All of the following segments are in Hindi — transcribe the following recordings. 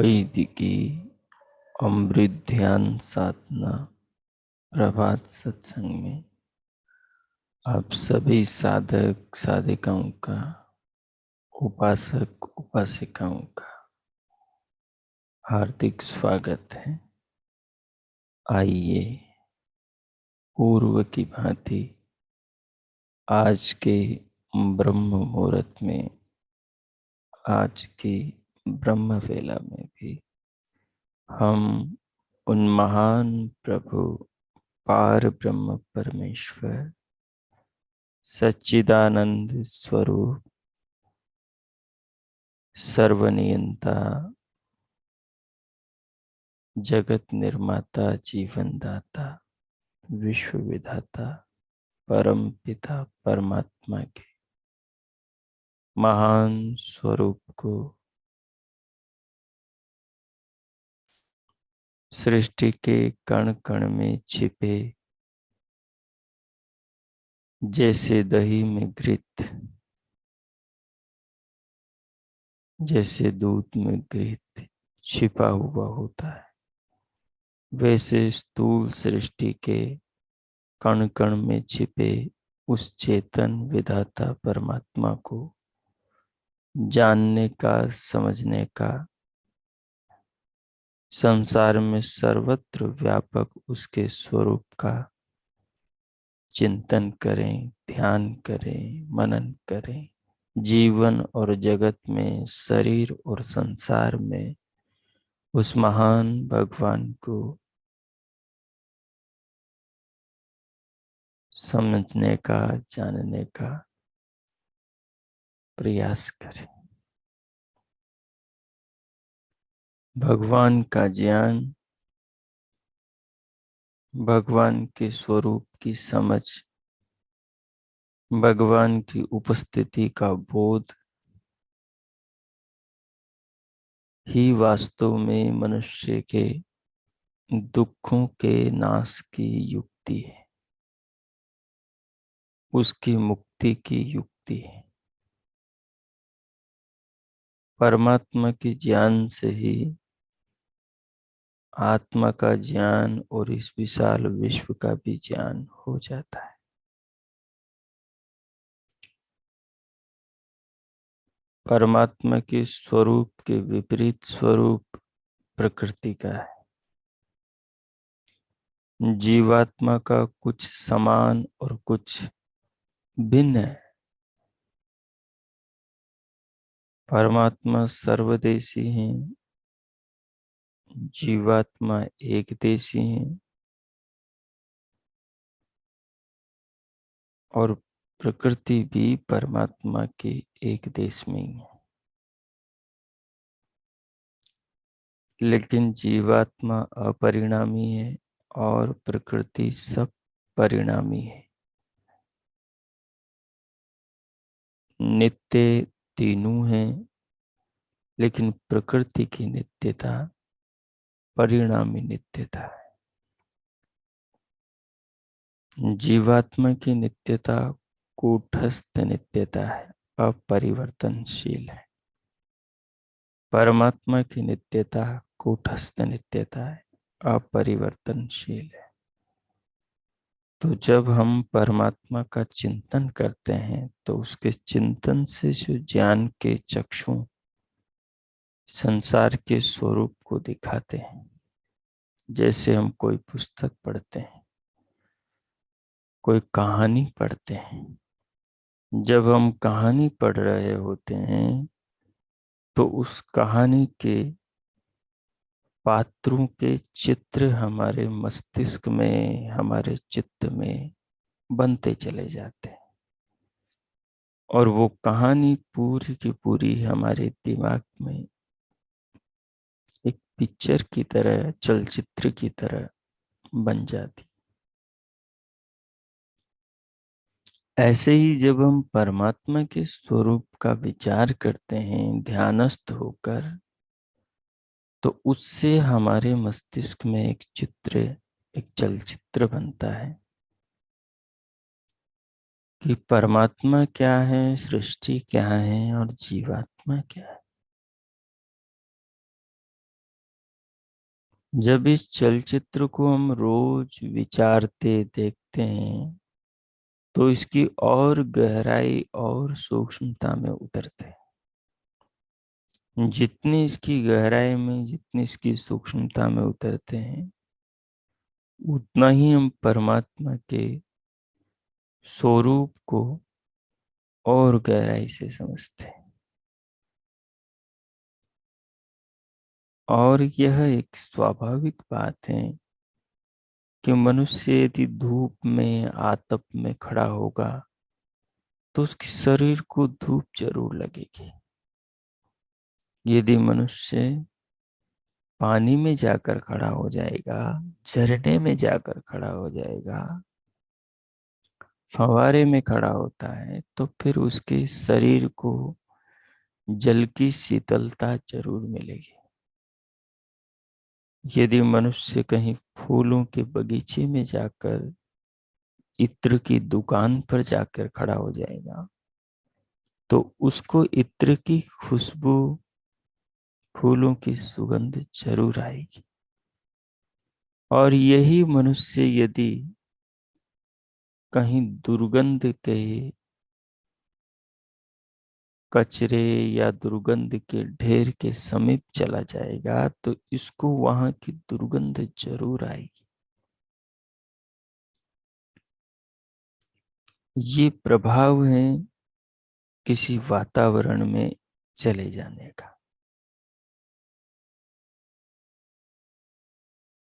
वैदिकी अमृत ध्यान साधना प्रभात सत्संग में आप सभी साधक साधिकाओं का, उपासक उपासिकाओं का हार्दिक स्वागत है। आइए पूर्व की भांति आज के ब्रह्म मुहूर्त में, आज की ब्रह्म वेला में भी हम उन महान प्रभु पार ब्रह्म परमेश्वर सच्चिदानंद स्वरूप सर्वनियंता जगत निर्माता जीवन दाता विश्व विधाता परम पिता परमात्मा के महान स्वरूप को सृष्टि के कण कण में छिपे जैसे दही में घृत, जैसे दूध में घृत छिपा हुआ होता है, वैसे स्थूल सृष्टि के कण कण में छिपे उस चेतन विधाता परमात्मा को जानने का, समझने का, संसार में सर्वत्र व्यापक उसके स्वरूप का चिंतन करें, ध्यान करें, मनन करें। जीवन और जगत में, शरीर और संसार में उस महान भगवान को समझने का, जानने का प्रयास करें। भगवान का ज्ञान, भगवान के स्वरूप की समझ, भगवान की उपस्थिति का बोध ही वास्तव में मनुष्य के दुखों के नाश की युक्ति है, उसकी मुक्ति की युक्ति है। परमात्मा के ज्ञान से ही आत्मा का ज्ञान और इस विशाल विश्व का भी ज्ञान हो जाता है। परमात्मा के स्वरूप के विपरीत स्वरूप प्रकृति का है। जीवात्मा का कुछ समान और कुछ भिन्न है। परमात्मा सर्वदेशी है, जीवात्मा एक देशी है और प्रकृति भी परमात्मा के एक देश में ही है। लेकिन जीवात्मा अपरिणामी है और प्रकृति सब परिणामी है। नित्य तीनों हैं, लेकिन प्रकृति की नित्यता परिणामी नित्यता है। जीवात्मा की नित्यता कूटस्थ नित्यता है, अपरिवर्तनशील है। परमात्मा की नित्यता कूटस्थ नित्यता है, अपरिवर्तनशील है। तो जब हम परमात्मा का चिंतन करते हैं तो उसके चिंतन से जो ज्ञान के चक्षु संसार के स्वरूप को दिखाते हैं, जैसे हम कोई पुस्तक पढ़ते हैं, कोई कहानी पढ़ते हैं। जब हम कहानी पढ़ रहे होते हैं तो उस कहानी के पात्रों के चित्र हमारे मस्तिष्क में, हमारे चित्त में बनते चले जाते हैं, और वो कहानी पूरी की पूरी हमारे दिमाग में एक पिक्चर की तरह, चलचित्र की तरह बन जाती। ऐसे ही जब हम परमात्मा के स्वरूप का विचार करते हैं ध्यानस्थ होकर, तो उससे हमारे मस्तिष्क में एक चित्र, एक चलचित्र बनता है कि परमात्मा क्या है, सृष्टि क्या है और जीवात्मा क्या है। जब इस चलचित्र को हम रोज विचारते देखते हैं तो इसकी और गहराई और सूक्ष्मता में उतरते हैं। जितनी इसकी गहराई में, जितनी इसकी सूक्ष्मता में उतरते हैं, उतना ही हम परमात्मा के स्वरूप को और गहराई से समझते हैं। और यह एक स्वाभाविक बात है कि मनुष्य यदि धूप में, आतप में खड़ा होगा तो उसके शरीर को धूप जरूर लगेगी। यदि मनुष्य पानी में जाकर खड़ा हो जाएगा, झरने में जाकर खड़ा हो जाएगा, फव्वारे में खड़ा होता है, तो फिर उसके शरीर को जल की शीतलता जरूर मिलेगी। यदि मनुष्य कहीं फूलों के बगीचे में जाकर, इत्र की दुकान पर जाकर खड़ा हो जाएगा, तो उसको इत्र की खुशबू, फूलों की सुगंध जरूर आएगी। और यही मनुष्य यदि कहीं दुर्गंध के कचरे या दुर्गंध के ढेर के समीप चला जाएगा तो इसको वहां की दुर्गंध जरूर आएगी। ये प्रभाव है किसी वातावरण में चले जाने का।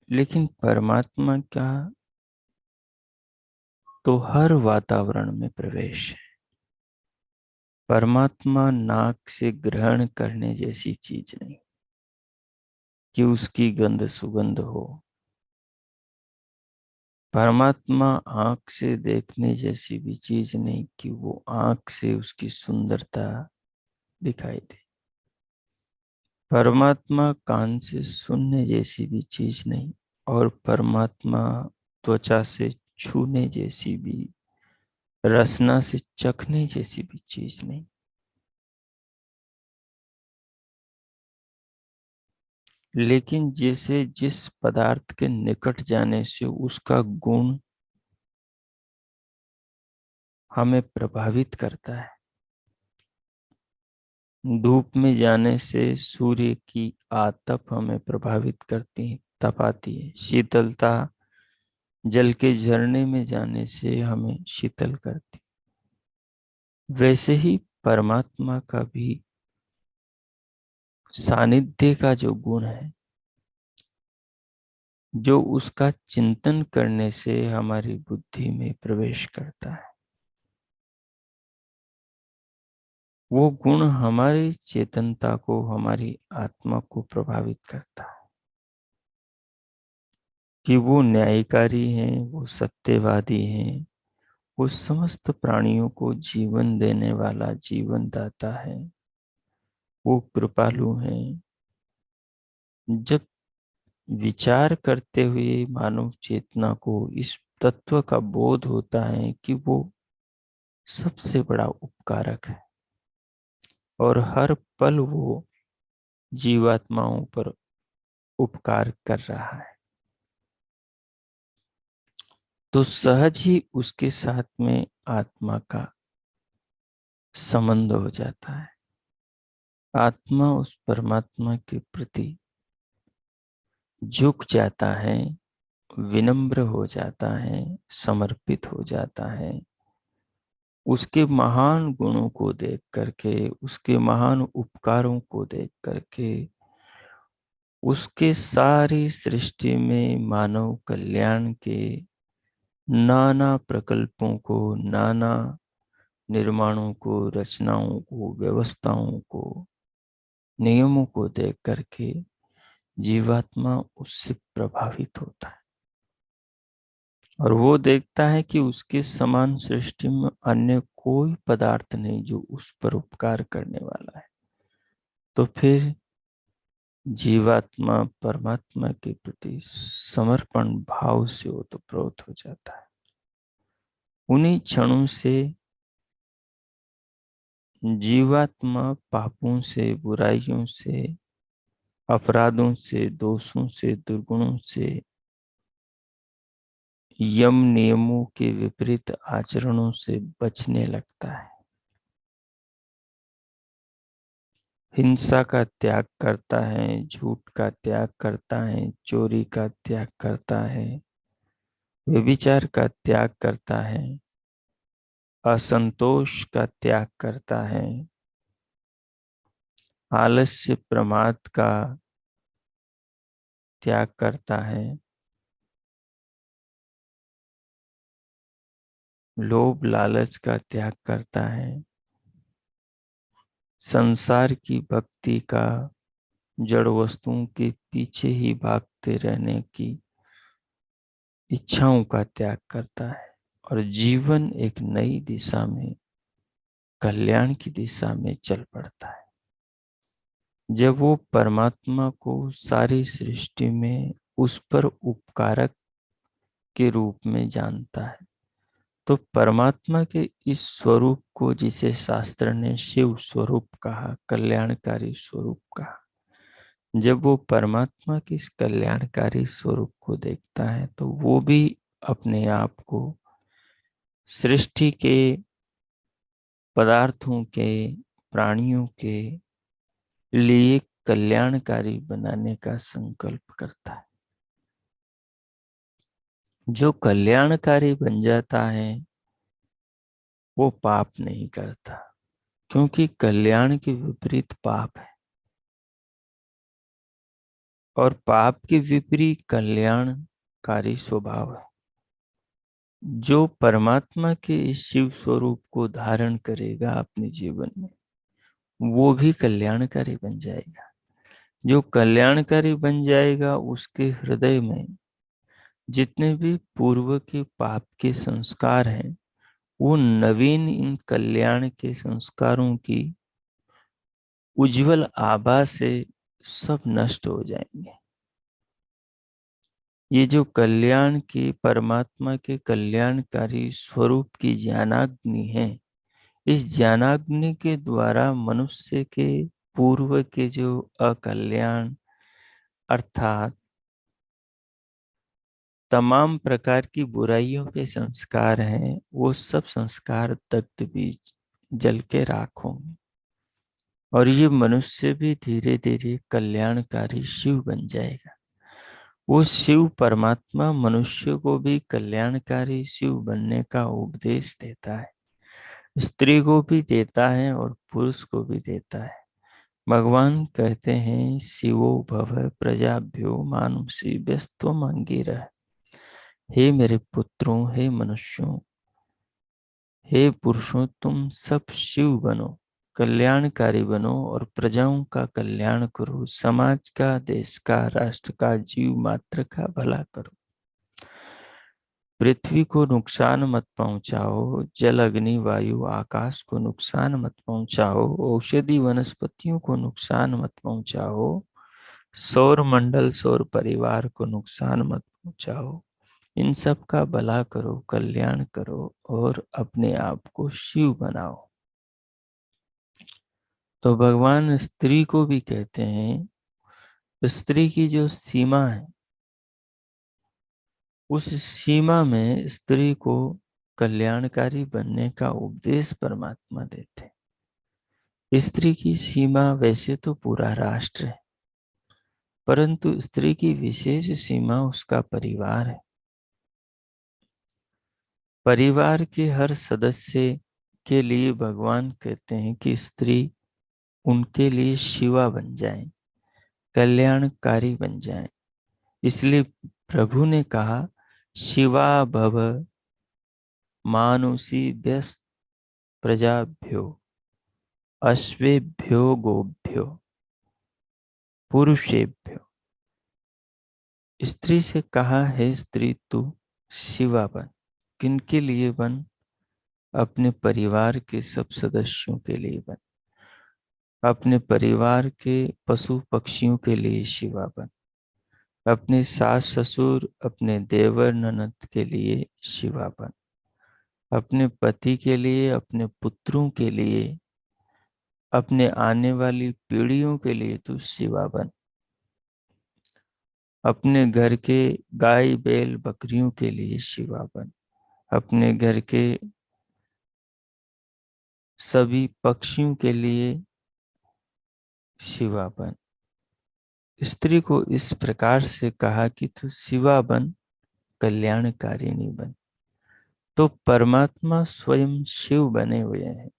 लेकिन परमात्मा का तो हर वातावरण में प्रवेश है। परमात्मा नाक से ग्रहण करने जैसी चीज नहीं कि उसकी गंध सुगंध हो। परमात्मा आंख से देखने जैसी भी चीज नहीं कि वो आंख से उसकी सुंदरता दिखाई दे। परमात्मा कान से सुनने जैसी भी चीज नहीं, और परमात्मा त्वचा से छूने जैसी भी, रसना से चखने जैसी भी चीज नहीं। लेकिन जैसे जिस पदार्थ के निकट जाने से उसका गुण हमें प्रभावित करता है। धूप में जाने से सूर्य की आतप हमें प्रभावित करती है, तपाती है। शीतलता जल के झरने में जाने से हमें शीतल करती। वैसे ही परमात्मा का भी सानिध्य का जो गुण है, जो उसका चिंतन करने से हमारी बुद्धि में प्रवेश करता है, वो गुण हमारी चेतनता को, हमारी आत्मा को प्रभावित करता है। कि वो न्यायकारी हैं, वो सत्यवादी हैं, वो समस्त प्राणियों को जीवन देने वाला जीवन दाता है, वो कृपालु हैं। जब विचार करते हुए मानव चेतना को इस तत्व का बोध होता है कि वो सबसे बड़ा उपकारक है और हर पल वो जीवात्माओं पर उपकार कर रहा है, तो सहज ही उसके साथ में आत्मा का संबंध हो जाता है। आत्मा उस परमात्मा के प्रति झुक जाता है, विनम्र हो जाता है, समर्पित हो जाता है। उसके महान गुणों को देख करके, उसके महान उपकारों को देख करके, उसके सारी सृष्टि में मानव कल्याण के नाना प्रकल्पों को, नाना निर्माणों को, रचनाओं को, व्यवस्थाओं को, नियमों को देख करके जीवात्मा उससे प्रभावित होता है और वो देखता है कि उसके समान सृष्टि में अन्य कोई पदार्थ नहीं जो उस पर उपकार करने वाला है। तो फिर जीवात्मा परमात्मा के प्रति समर्पण भाव से ओतप्रोत हो जाता है। उन्हीं क्षणों से जीवात्मा पापों से, बुराइयों से, अपराधों से, दोषों से, दुर्गुणों से, यम नियमों के विपरीत आचरणों से बचने लगता है। हिंसा का त्याग करता है, झूठ का त्याग करता है, चोरी का त्याग करता है, व्यभिचार का त्याग करता है, असंतोष का त्याग करता है, आलस्य प्रमाद का त्याग करता है, लोभ लालच का त्याग करता है, संसार की भक्ति का, जड़ वस्तुओं के पीछे ही भागते रहने की इच्छाओं का त्याग करता है और जीवन एक नई दिशा में, कल्याण की दिशा में चल पड़ता है। जब वो परमात्मा को सारी सृष्टि में उस पर उपकारक के रूप में जानता है, तो परमात्मा के इस स्वरूप को, जिसे शास्त्र ने शिव स्वरूप कहा, कल्याणकारी स्वरूप कहा, जब वो परमात्मा के इस कल्याणकारी स्वरूप को देखता है तो वो भी अपने आप को सृष्टि के पदार्थों के, प्राणियों के लिए कल्याणकारी बनाने का संकल्प करता है। जो कल्याणकारी बन जाता है वो पाप नहीं करता, क्योंकि कल्याण के विपरीत पाप है और पाप के विपरीत कल्याणकारी स्वभाव है। जो परमात्मा के इस शिव स्वरूप को धारण करेगा अपने जीवन में, वो भी कल्याणकारी बन जाएगा। जो कल्याणकारी बन जाएगा, उसके हृदय में जितने भी पूर्व के पाप के संस्कार हैं, वो नवीन इन कल्याण के संस्कारों की उज्जवल आभा से सब नष्ट हो जाएंगे। ये जो कल्याण के, परमात्मा के कल्याणकारी स्वरूप की ज्ञानाग्नि है, इस ज्ञानाग्नि के द्वारा मनुष्य के पूर्व के जो अकल्याण, अर्थात तमाम प्रकार की बुराइयों के संस्कार हैं, वो सब संस्कार दग्ध बीज जल के राख होंगे और ये मनुष्य भी धीरे धीरे कल्याणकारी शिव बन जाएगा। वो शिव परमात्मा मनुष्य को भी कल्याणकारी शिव बनने का उपदेश देता है, स्त्री को भी देता है और पुरुष को भी देता है। भगवान कहते हैं, शिवो भव प्रजाभ्यो मानुषी व्यस्त्वम अंगिरः। हे मेरे पुत्रों, हे मनुष्यों, हे पुरुषों, तुम सब शिव बनो, कल्याणकारी बनो और प्रजाओं का कल्याण करो, समाज का, देश का, राष्ट्र का, जीव मात्र का भला करो। पृथ्वी को नुकसान मत पहुंचाओ, जल अग्नि वायु आकाश को नुकसान मत पहुंचाओ, औषधि वनस्पतियों को नुकसान मत पहुंचाओ, सौर मंडल सौर परिवार को नुकसान मत पहुंचाओ। इन सब का भला करो, कल्याण करो और अपने आप को शिव बनाओ। तो भगवान स्त्री को भी कहते हैं, स्त्री की जो सीमा है, उस सीमा में स्त्री को कल्याणकारी बनने का उपदेश परमात्मा देते हैं। स्त्री की सीमा वैसे तो पूरा राष्ट्र है, परंतु स्त्री की विशेष सीमा उसका परिवार है। परिवार के हर सदस्य के लिए भगवान कहते हैं कि स्त्री उनके लिए शिवा बन जाए, कल्याणकारी बन जाए। इसलिए प्रभु ने कहा, शिवा भव मानुषी व्यस्त प्रजाभ्यो अश्वेभ्यो गोभ्यो पुरुषेभ्यो। स्त्री से कहा है, स्त्री तू शिवा बन। किनके लिए बन? अपने परिवार के सब सदस्यों के लिए बन, अपने परिवार के पशु पक्षियों के लिए शिवा बन, अपने सास ससुर अपने देवर ननद के लिए शिवा बन, अपने पति के लिए, अपने पुत्रों के लिए, अपने आने वाली पीढ़ियों के लिए तू शिवा बन। अपने घर के गाय बैल बकरियों के लिए शिवा बन, अपने घर के सभी पक्षियों के लिए शिवा बन। स्त्री को इस प्रकार से कहा कि तू शिवा बन, कल्याणकारिणी बन। तो परमात्मा स्वयं शिव बने हुए हैं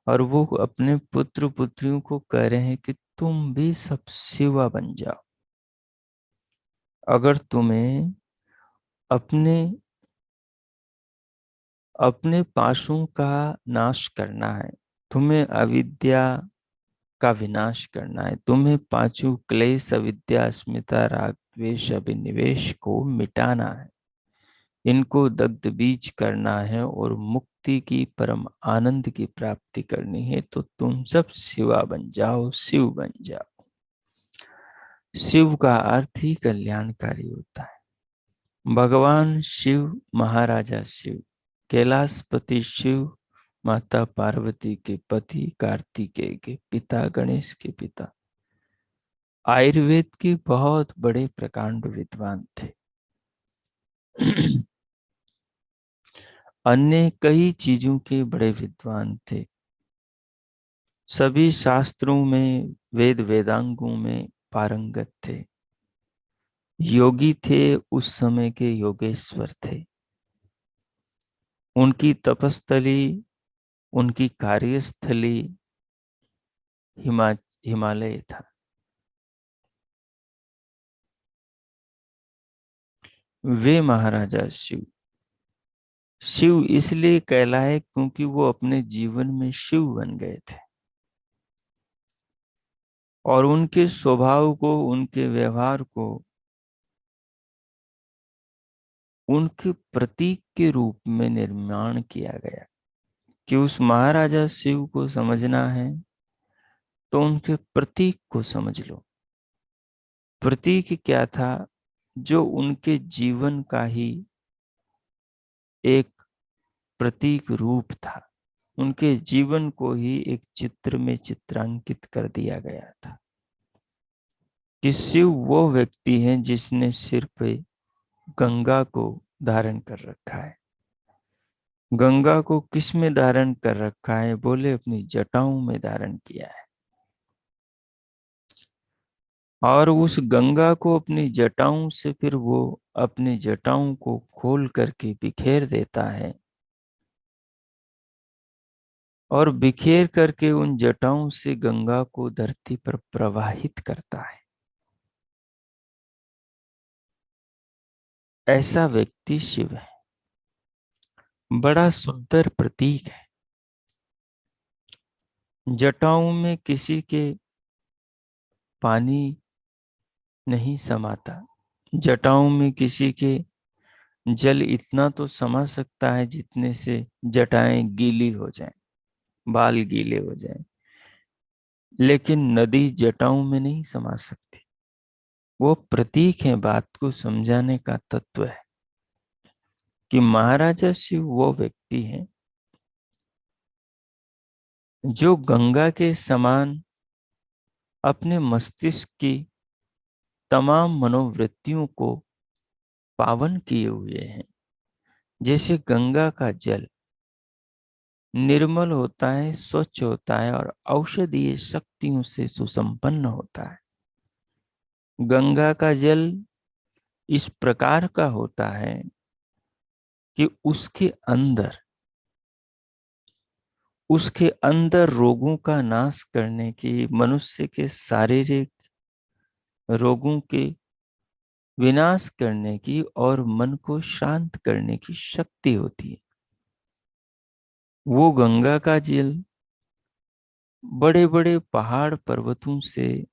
और वो अपने पुत्र पुत्रियों को कह रहे हैं कि तुम भी सब शिवा बन जाओ। अगर तुम्हें अपने अपने पाशों का नाश करना है, तुम्हें अविद्या का विनाश करना है, तुम्हें पांचों क्लेश अविद्या अस्मिता राग द्वेष अभिनिवेश को मिटाना है, इनको दग्ध बीज करना है और मुक्ति की परम आनंद की प्राप्ति करनी है, तो तुम सब शिवा बन जाओ, शिव बन जाओ। शिव का अर्थ ही कल्याणकारी होता है। भगवान शिव, महाराजा शिव, कैलाशपति शिव, माता पार्वती के पति, कार्तिकेय के पिता, गणेश के पिता, आयुर्वेद के बहुत बड़े प्रकांड विद्वान थे। अन्य कई चीजों के बड़े विद्वान थे। सभी शास्त्रों में, वेद वेदांगों में पारंगत थे। योगी थे, उस समय के योगेश्वर थे। उनकी तपस्थली, उनकी कार्यस्थली हिमालय था। वे महाराजा शिव, शिव इसलिए कहलाए क्योंकि वो अपने जीवन में शिव बन गए थे और उनके स्वभाव को, उनके व्यवहार को उनके प्रतीक के रूप में निर्माण किया गया। कि उस महाराजा शिव को समझना है तो उनके प्रतीक को समझ लो। प्रतीक क्या था? जो उनके जीवन का ही एक प्रतीक रूप था। उनके जीवन को ही एक चित्र में चित्रांकित कर दिया गया था कि शिव वो व्यक्ति है जिसने सिर पे गंगा को धारण कर रखा है। गंगा को किस में धारण कर रखा है? बोले अपनी जटाओं में धारण किया है। और उस गंगा को अपनी जटाओं से फिर वो अपनी जटाओं को खोल करके बिखेर देता है और बिखेर करके उन जटाओं से गंगा को धरती पर प्रवाहित करता है। ऐसा व्यक्ति शिव है। बड़ा सुंदर प्रतीक है। जटाओं में किसी के पानी नहीं समाता, जटाओं में किसी के जल इतना तो समा सकता है जितने से जटाएं गीली हो जाएं, बाल गीले हो जाएं, लेकिन नदी जटाओं में नहीं समा सकती। वो प्रतीक है, बात को समझाने का तत्व है कि महाराजा शिव वो व्यक्ति है जो गंगा के समान अपने मस्तिष्क की तमाम मनोवृत्तियों को पावन किए हुए हैं। जैसे गंगा का जल निर्मल होता है, स्वच्छ होता है और औषधीय शक्तियों से सुसंपन्न होता है। गंगा का जल इस प्रकार का होता है कि उसके अंदर रोगों का नाश करने की, मनुष्य के शारीरिक रोगों के विनाश करने की और मन को शांत करने की शक्ति होती है। वो गंगा का जल बड़े बड़े पहाड़ पर्वतों से,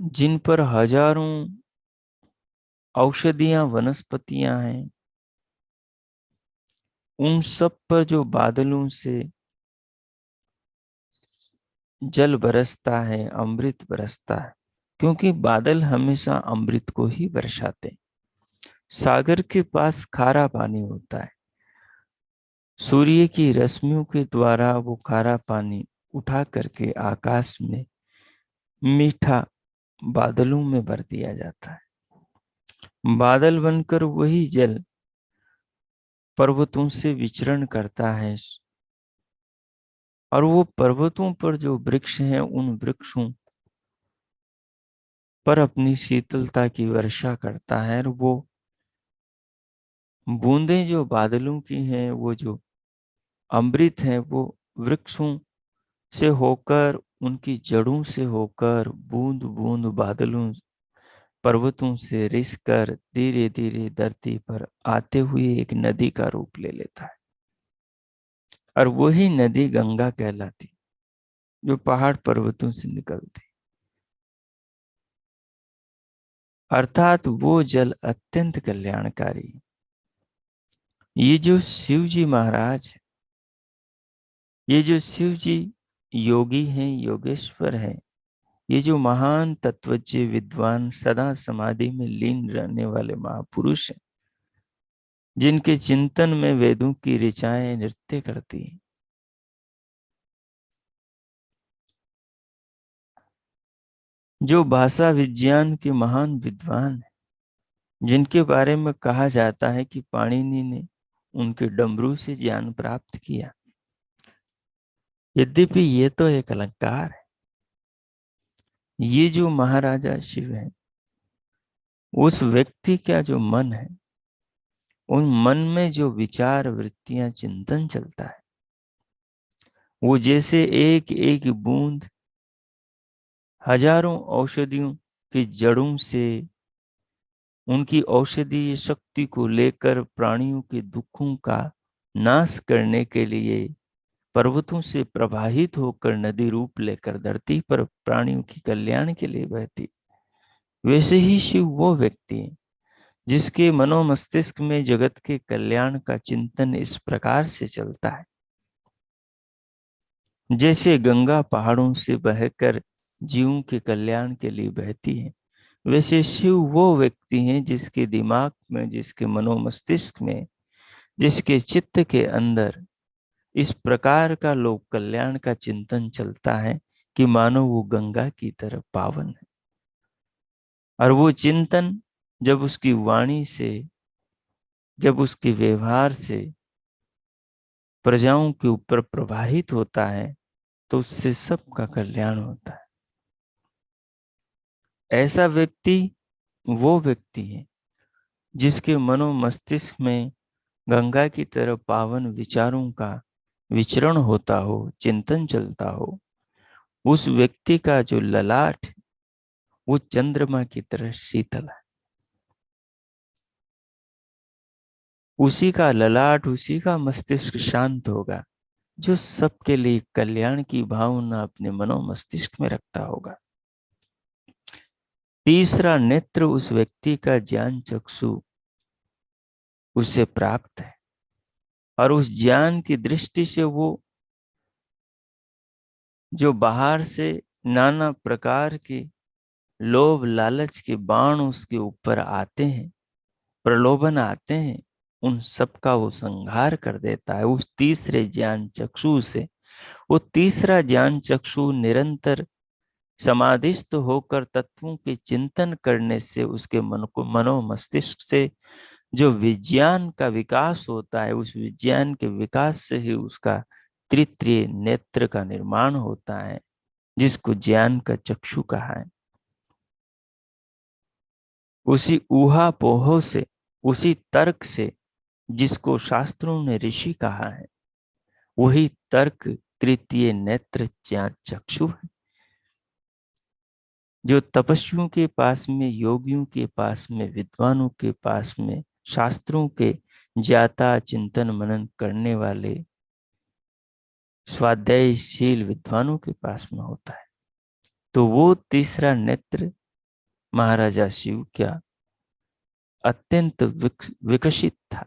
जिन पर हजारों औषधियां वनस्पतियां हैं, उन सब पर जो बादलों से जल बरसता है, अमृत बरसता है, क्योंकि बादल हमेशा अमृत को ही बरसाते हैं। सागर के पास खारा पानी होता है, सूर्य की रश्मियों के द्वारा वो खारा पानी उठा करके आकाश में मीठा बादलों में भर दिया जाता है। बादल बनकर वही जल पर्वतों से विचरण करता है और वो पर्वतों पर जो वृक्ष हैं, उन वृक्षों पर अपनी शीतलता की वर्षा करता है। और वो बूंदें जो बादलों की हैं, वो जो अमृत है, वो वृक्षों से होकर, उनकी जड़ों से होकर, बूंद बूंद बादलों पर्वतों से रिसकर धीरे धीरे धरती पर आते हुए एक नदी का रूप ले लेता है। और वही नदी गंगा कहलाती, जो पहाड़ पर्वतों से निकलती। अर्थात वो जल अत्यंत कल्याणकारी है। ये जो शिव जी महाराज है, ये जो शिव जी योगी हैं, योगेश्वर हैं, ये जो महान तत्वज्ञ विद्वान, सदा समाधि में लीन रहने वाले महापुरुष हैं, जिनके चिंतन में वेदों की ऋचाएं नृत्य करती हैं, जो भाषा विज्ञान के महान विद्वान हैं, जिनके बारे में कहा जाता है कि पाणिनि ने उनके डमरू से ज्ञान प्राप्त किया। यद्यपि ये तो एक अलंकार है। ये जो महाराजा शिव है, उस व्यक्ति का जो मन है, उन मन में जो विचार वृत्तियां चिंतन चलता है, वो जैसे एक एक बूंद हजारों औषधियों की जड़ों से उनकी औषधीय शक्ति को लेकर प्राणियों के दुखों का नाश करने के लिए पर्वतों से प्रवाहित होकर नदी रूप लेकर धरती पर प्राणियों की कल्याण के लिए बहती, वैसे ही शिव वो व्यक्ति है जिसके मनोमस्तिष्क में जगत के कल्याण का चिंतन इस प्रकार से चलता है। जैसे गंगा पहाड़ों से बहकर जीवों के कल्याण के लिए बहती है, वैसे शिव वो व्यक्ति हैं जिसके दिमाग में, जिसके मनोमस्तिष्क में, जिसके चित्त के अंदर इस प्रकार का लोक कल्याण का चिंतन चलता है कि मानो वो गंगा की तरह पावन है। और वो चिंतन जब उसकी वाणी से, जब उसके व्यवहार से प्रजाओं के ऊपर प्रवाहित होता है, तो उससे सबका कल्याण होता है। ऐसा व्यक्ति वो व्यक्ति है जिसके मनो मस्तिष्क में गंगा की तरह पावन विचारों का विचरण होता हो, चिंतन चलता हो। उस व्यक्ति का जो ललाट, वो चंद्रमा की तरह शीतल है। उसी का ललाट, उसी का मस्तिष्क शांत होगा जो सबके लिए कल्याण की भावना अपने मनो मस्तिष्क में रखता होगा। तीसरा नेत्र उस व्यक्ति का ज्ञान चक्षु उसे प्राप्त है, और उस ज्ञान की दृष्टि से वो जो बाहर से नाना प्रकार के लोभ लालच के बाण उसके ऊपर आते हैं, प्रलोभन आते हैं, उन सब का वो संहार कर देता है उस तीसरे ज्ञान चक्षु से। वो तीसरा ज्ञान चक्षु निरंतर समाधिस्थ होकर तत्वों के चिंतन करने से उसके मन को मनो मस्तिष्क से जो विज्ञान का विकास होता है, उस विज्ञान के विकास से ही उसका तृतीय नेत्र का निर्माण होता है, जिसको ज्ञान का चक्षु कहा है। उसी ऊहापोह से, उसी तर्क से, जिसको शास्त्रों ने ऋषि कहा है, वही तर्क तृतीय नेत्र ज्ञान चक्षु है। जो तपस्वियों के पास में, योगियों के पास में, विद्वानों के पास में, शास्त्रों के ज्ञाता चिंतन मनन करने वाले स्वाध्यायशील विद्वानों के पास में होता है। तो वो तीसरा नेत्र महाराजा शिव का अत्यंत विकसित था।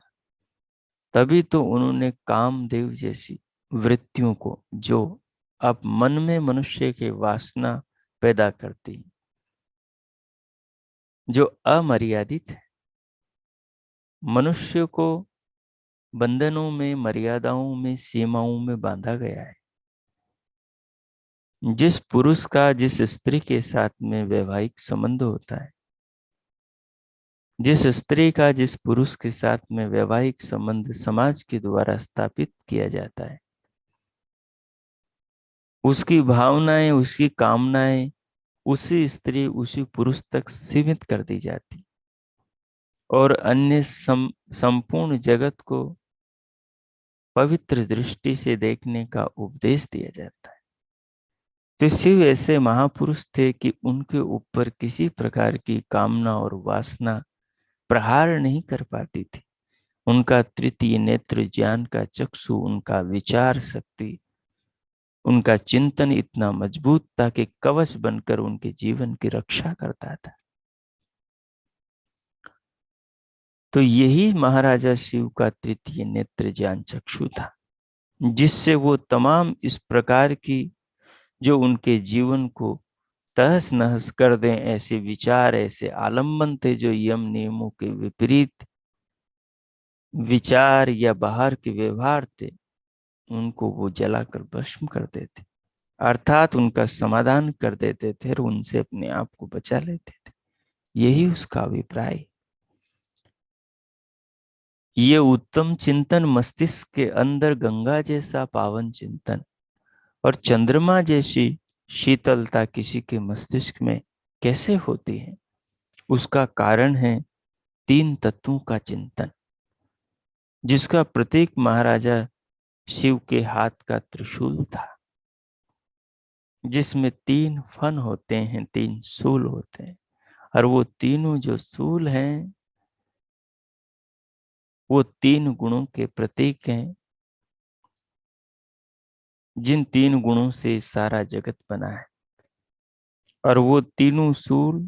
तभी तो उन्होंने कामदेव जैसी वृत्तियों को, जो अब मन में मनुष्य के वासना पैदा करती, जो अमर्यादित है, मनुष्य को बंधनों में, मर्यादाओं में, सीमाओं में बांधा गया है। जिस पुरुष का जिस स्त्री के साथ में वैवाहिक संबंध होता है, जिस स्त्री का जिस पुरुष के साथ में वैवाहिक संबंध समाज के द्वारा स्थापित किया जाता है, उसकी भावनाएं, उसकी कामनाएं उसी स्त्री, उसी पुरुष तक सीमित कर दी जाती, और अन्य संपूर्ण जगत को पवित्र दृष्टि से देखने का उपदेश दिया जाता है। तो शिव ऐसे महापुरुष थे कि उनके ऊपर किसी प्रकार की कामना और वासना प्रहार नहीं कर पाती थी। उनका तृतीय नेत्र ज्ञान का चक्षु, उनका विचार शक्ति, उनका चिंतन इतना मजबूत था कि कवच बनकर उनके जीवन की रक्षा करता था। तो यही महाराजा शिव का तृतीय नेत्र ज्ञान चक्षु था, जिससे वो तमाम इस प्रकार की जो उनके जीवन को तहस नहस कर दें ऐसे विचार, ऐसे आलम्बन थे, जो यम नियमों के विपरीत विचार या बाहर के व्यवहार थे, उनको वो जलाकर भस्म कर देते, अर्थात उनका समाधान कर देते थे और उनसे अपने आप को बचा लेते थे। यही उसका अभिप्राय। ये उत्तम चिंतन मस्तिष्क के अंदर गंगा जैसा पावन चिंतन और चंद्रमा जैसी शीतलता किसी के मस्तिष्क में कैसे होती है, उसका कारण है तीन तत्वों का चिंतन, जिसका प्रतीक महाराजा शिव के हाथ का त्रिशूल था, जिसमें तीन फन होते हैं, तीन सूल होते हैं, और वो तीनों जो सूल हैं वो तीन गुणों के प्रतीक हैं, जिन तीन गुणों से सारा जगत बना है। और वो तीनों सूल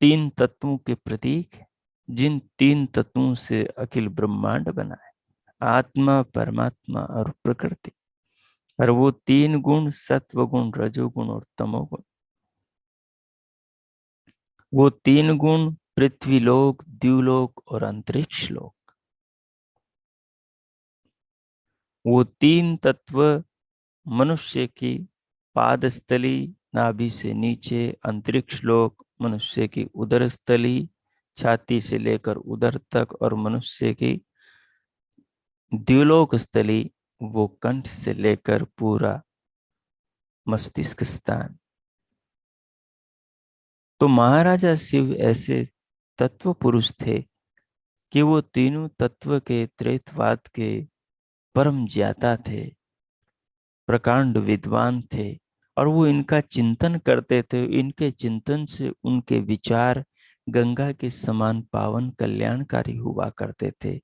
तीन तत्वों के प्रतीक हैं, जिन तीन तत्वों से अखिल ब्रह्मांड बना है, आत्मा, परमात्मा और प्रकृति। और वो तीन गुण, सत्व गुण, रजोगुण और तमोगुण, वो तीन गुण पृथ्वी लोक, द्युलोक और अंतरिक्ष लोक, वो तीन तत्व मनुष्य की पादस्थली, नाभि से नीचे, अंतरिक्ष लोक मनुष्य की उदर स्थली, छाती से लेकर उदर तक, और मनुष्य की द्युलोक स्थली, वो कंठ से लेकर पूरा मस्तिष्क स्थान। तो महाराजा शिव ऐसे तत्व पुरुष थे कि वो तीनों तत्व के त्रैतवाद के परम ज्ञाता थे, प्रकांड विद्वान थे, और वो इनका चिंतन करते थे। इनके चिंतन से उनके विचार गंगा के समान पावन कल्याणकारी हुआ करते थे,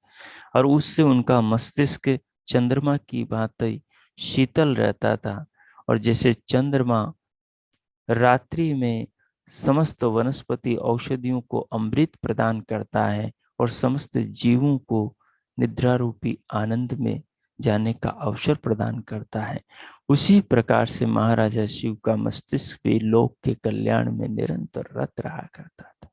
और उससे उनका मस्तिष्क चंद्रमा की भांति शीतल रहता था। और जैसे चंद्रमा रात्रि में समस्त वनस्पति औषधियों को अमृत प्रदान करता है और समस्त जीवों को निद्रा रूपी आनंद में जाने का अवसर प्रदान करता है। उसी प्रकार से महाराजा शिव का मस्तिष्क भी लोक के कल्याण में निरंतर रत रहा करता था।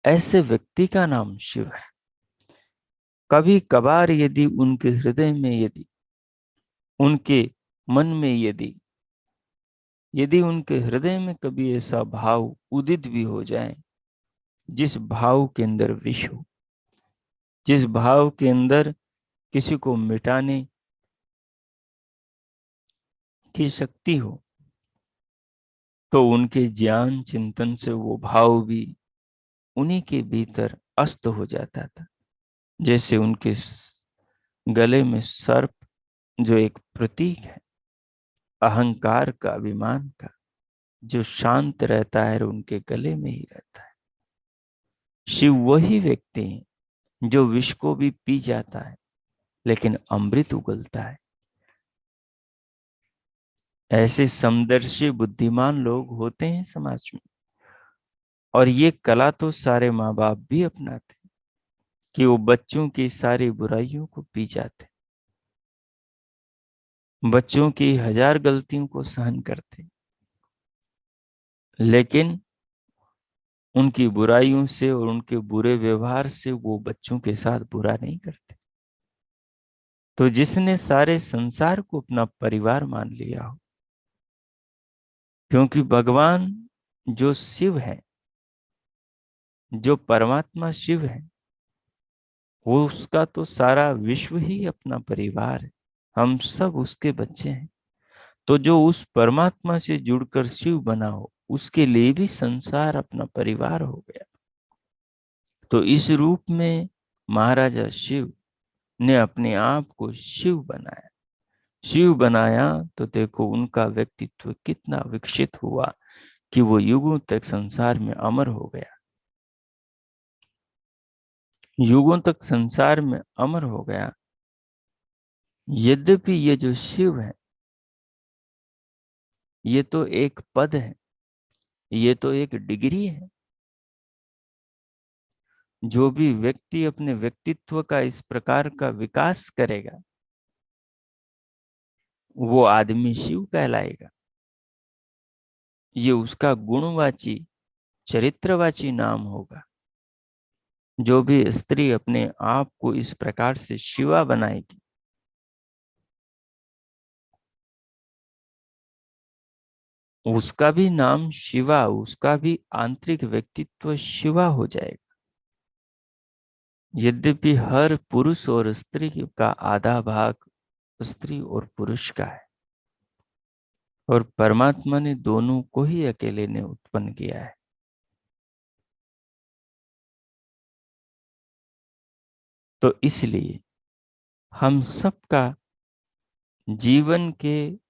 ऐसे व्यक्ति का नाम शिव है। कभी कभार यदि उनके हृदय में, यदि उनके मन में, यदि उनके हृदय में कभी ऐसा भाव उदित भी हो जाए, जिस भाव के अंदर विष हो, जिस भाव के अंदर किसी को मिटाने की शक्ति हो, तो उनके ज्ञान चिंतन से वो भाव भी उन्हीं के भीतर अस्त हो जाता था। जैसे उनके गले में सर्प, जो एक प्रतीक है अहंकार का, अभिमान का, जो शांत रहता है और उनके गले में ही रहता है। शिव वही व्यक्ति है जो विष को भी पी जाता है लेकिन अमृत उगलता है। ऐसे समदर्शी बुद्धिमान लोग होते हैं समाज में, और ये कला तो सारे माँ बाप भी अपनाते हैं कि वो बच्चों की सारी बुराइयों को पी जाते, बच्चों की 1000 गलतियों को सहन करते, लेकिन उनकी बुराइयों से और उनके बुरे व्यवहार से वो बच्चों के साथ बुरा नहीं करते। तो जिसने सारे संसार को अपना परिवार मान लिया हो, क्योंकि भगवान जो शिव है, जो परमात्मा शिव है, वो उसका तो सारा विश्व ही अपना परिवार है। हम सब उसके बच्चे हैं। तो जो उस परमात्मा से जुड़कर शिव बना हो, उसके लिए भी संसार अपना परिवार हो गया। तो इस रूप में महाराजा शिव ने अपने आप को शिव बनाया। शिव बनाया तो देखो उनका व्यक्तित्व कितना विकसित हुआ कि वो युगों तक संसार में अमर हो गया। युगों तक संसार में अमर हो गया। यद्यपि ये जो शिव है, ये तो एक पद है, ये तो एक डिग्री है। जो भी व्यक्ति अपने व्यक्तित्व का इस प्रकार का विकास करेगा, वो आदमी शिव कहलाएगा। ये उसका गुणवाची, चरित्रवाची नाम होगा। जो भी स्त्री अपने आप को इस प्रकार से शिवा बनाएगी, उसका भी नाम शिवा, उसका भी आंतरिक व्यक्तित्व शिवा हो जाएगा। यद्यपि हर पुरुष और स्त्री का आधा भाग स्त्री और पुरुष का है, और परमात्मा ने दोनों को ही अकेले ने उत्पन्न किया है। तो इसलिए हम सबका जीवन के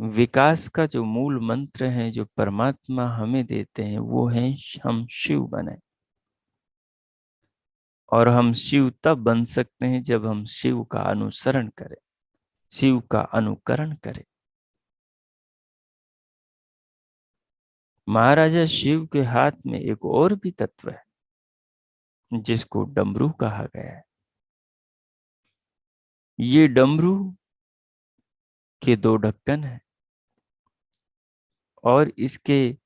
विकास का जो मूल मंत्र है, जो परमात्मा हमें देते हैं, वो है हम शिव बने। और हम शिव तब बन सकते हैं जब हम शिव का अनुसरण करें, शिव का अनुकरण करें। महाराजा शिव के हाथ में एक और भी तत्व है जिसको डमरू कहा गया है। ये डमरू के 2 ढक्कन हैं और इसके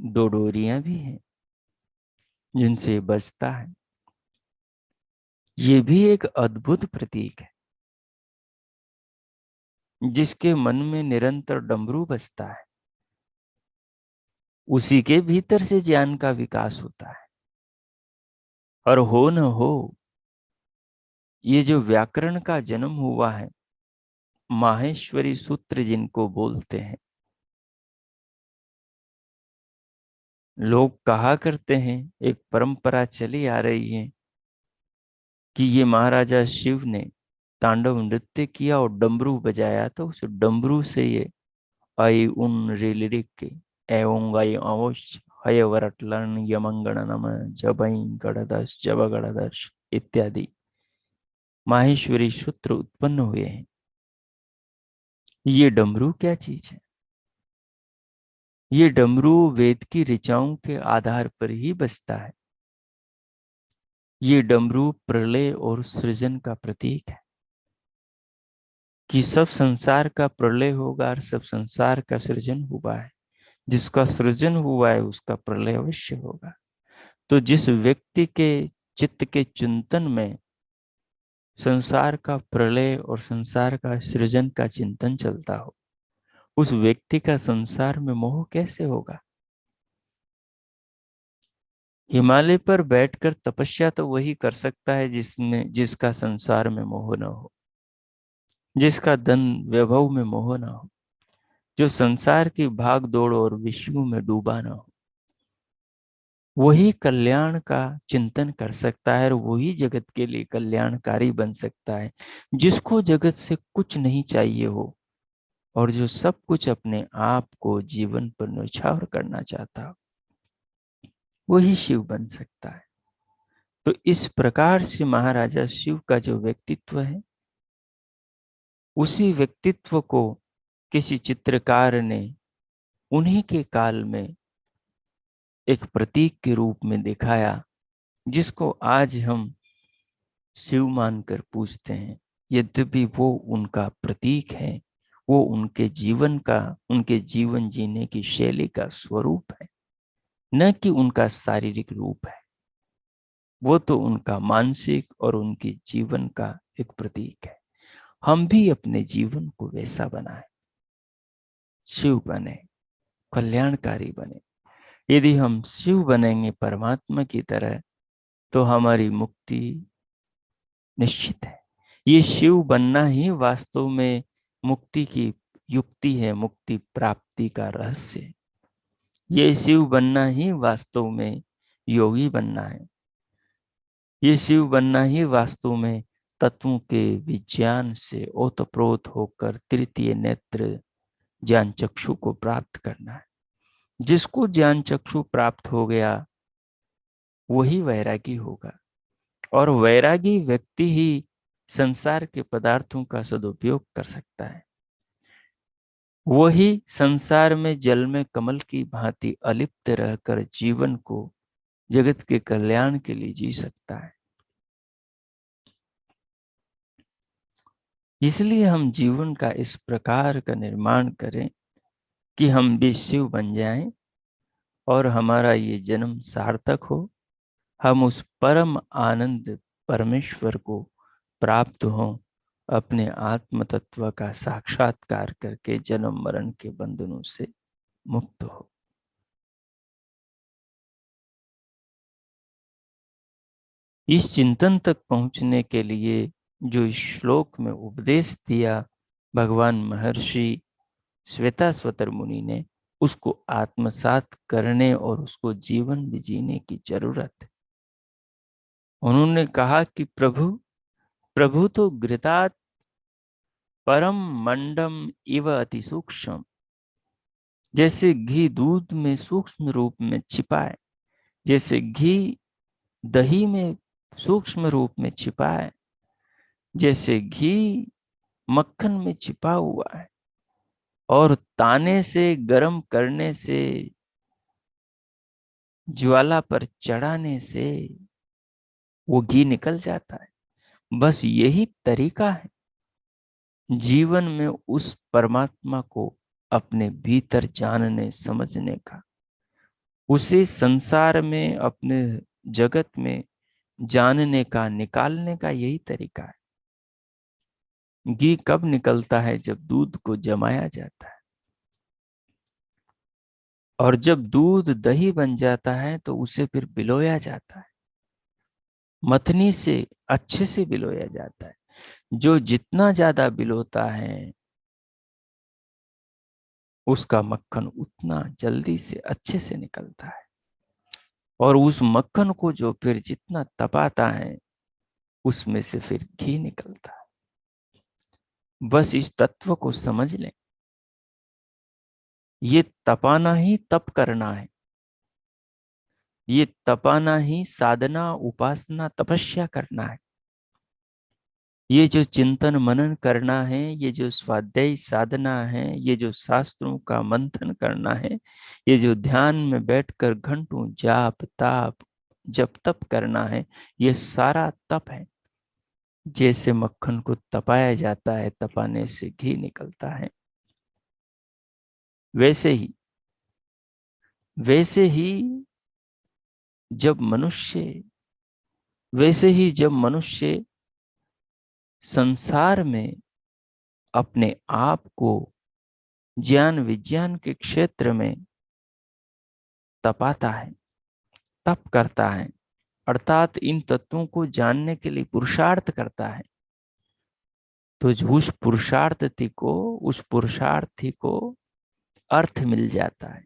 2 डोरियां भी हैं जिनसे बजता है। ये भी एक अद्भुत प्रतीक है। जिसके मन में निरंतर डमरू बजता है, उसी के भीतर से ज्ञान का विकास होता है। और हो न हो, ये जो व्याकरण का जन्म हुआ है, माहेश्वरी सूत्र जिनको बोलते हैं, लोग कहा करते हैं, एक परंपरा चली आ रही है कि ये महाराजा शिव ने तांडव नृत्य किया और डमरू बजाया, तो उस डमरू से ये आई उन रिलिरिक के एवं गई अवश्य हय वरटलन यमंगण नम जबई गणदश जब गणदश इत्यादि माहेश्वरी सूत्र उत्पन्न हुए हैं। ये डमरू क्या चीज है? ये डमरू वेद की ऋचाओं के आधार पर ही बजता है। ये डमरू प्रलय और सृजन का प्रतीक है कि सब संसार का प्रलय होगा और सब संसार का सृजन हुआ है। जिसका सृजन हुआ है उसका प्रलय अवश्य होगा। तो जिस व्यक्ति के चित्त के चिंतन में संसार का प्रलय और संसार का सृजन का चिंतन चलता हो, उस व्यक्ति का संसार में मोह कैसे होगा? हिमालय पर बैठकर तपस्या तो वही कर सकता है जिसका संसार में मोह न हो, जिसका धन वैभव में मोह न हो, जो संसार की भाग दौड़ और विषयों में डूबा न हो। वही कल्याण का चिंतन कर सकता है और वही जगत के लिए कल्याणकारी बन सकता है। जिसको जगत से कुछ नहीं चाहिए हो और जो सब कुछ अपने आप को जीवन पर न्यौछावर करना चाहता हो, वही शिव बन सकता है। तो इस प्रकार से महाराजा शिव का जो व्यक्तित्व है, उसी व्यक्तित्व को किसी चित्रकार ने उन्हीं के काल में एक प्रतीक के रूप में दिखाया, जिसको आज हम शिव मानकर पूजते हैं। यद्यपि वो उनका प्रतीक है, वो उनके जीवन जीने की शैली का स्वरूप है, न कि उनका शारीरिक रूप है। वो तो उनका मानसिक और उनके जीवन का एक प्रतीक है। हम भी अपने जीवन को वैसा बनाए, शिव बने, कल्याणकारी बने। यदि हम शिव बनेंगे परमात्मा की तरह, तो हमारी मुक्ति निश्चित है। ये शिव बनना ही वास्तव में मुक्ति की युक्ति है, मुक्ति प्राप्ति का रहस्य है। ये शिव बनना ही वास्तव में योगी बनना है। ये शिव बनना ही वास्तव में तत्वों के विज्ञान से ओतप्रोत होकर तृतीय नेत्र ज्ञान चक्षु को प्राप्त करना है। जिसको ज्ञान चक्षु प्राप्त हो गया, वही वैरागी होगा। और वैरागी व्यक्ति ही संसार के पदार्थों का सदुपयोग कर सकता है। वही संसार में जल में कमल की भांति अलिप्त रहकर जीवन को जगत के कल्याण के लिए जी सकता है। इसलिए हम जीवन का इस प्रकार का निर्माण करें कि हम भी शिव बन जाएं और हमारा ये जन्म सार्थक हो। हम उस परम आनंद परमेश्वर को प्राप्त हों, अपने आत्म तत्व का साक्षात्कार करके जन्म मरण के बंधनों से मुक्त हो। इस चिंतन तक पहुंचने के लिए जो इस श्लोक में उपदेश दिया भगवान महर्षि श्वेताश्वतर मुनि ने, उसको आत्मसात करने और उसको जीवन में जीने की जरूरत है। उन्होंने कहा कि प्रभु प्रभु तो घृतात् परम मंडम इव अति सूक्ष्म। जैसे घी दूध में सूक्ष्म रूप में छिपा है, जैसे घी दही में सूक्ष्म रूप में छिपा है, जैसे घी मक्खन में छिपा हुआ है और ताने से गर्म करने से, ज्वाला पर चढ़ाने से वो घी निकल जाता है। बस यही तरीका है जीवन में उस परमात्मा को अपने भीतर जानने समझने का। उसे संसार में अपने जगत में जानने का, निकालने का यही तरीका है। घी कब निकलता है? जब दूध को जमाया जाता है। और जब दूध दही बन जाता है तो उसे फिर बिलोया जाता है, मथनी से अच्छे से बिलोया जाता है। जो जितना ज्यादा बिलोता है, उसका मक्खन उतना जल्दी से अच्छे से निकलता है। और उस मक्खन को जो फिर जितना तपाता है, उसमें से फिर घी निकलता है। बस इस तत्व को समझ लें। ये तपाना ही तप करना है। ये तपाना ही साधना, उपासना, तपस्या करना है। ये जो चिंतन मनन करना है, ये जो स्वाध्याय साधना है, ये जो शास्त्रों का मंथन करना है, ये जो ध्यान में बैठकर घंटों जाप ताप जप तप करना है, ये सारा तप है। जैसे मक्खन को तपाया जाता है, तपाने से घी निकलता है, वैसे ही वैसे ही जब मनुष्य वैसे ही जब मनुष्य संसार में अपने आप को ज्ञान विज्ञान के क्षेत्र में तपाता है, तप करता है, अर्थात इन तत्वों को जानने के लिए पुरुषार्थ करता है, तो उस पुरुषार्थी को अर्थ मिल जाता है,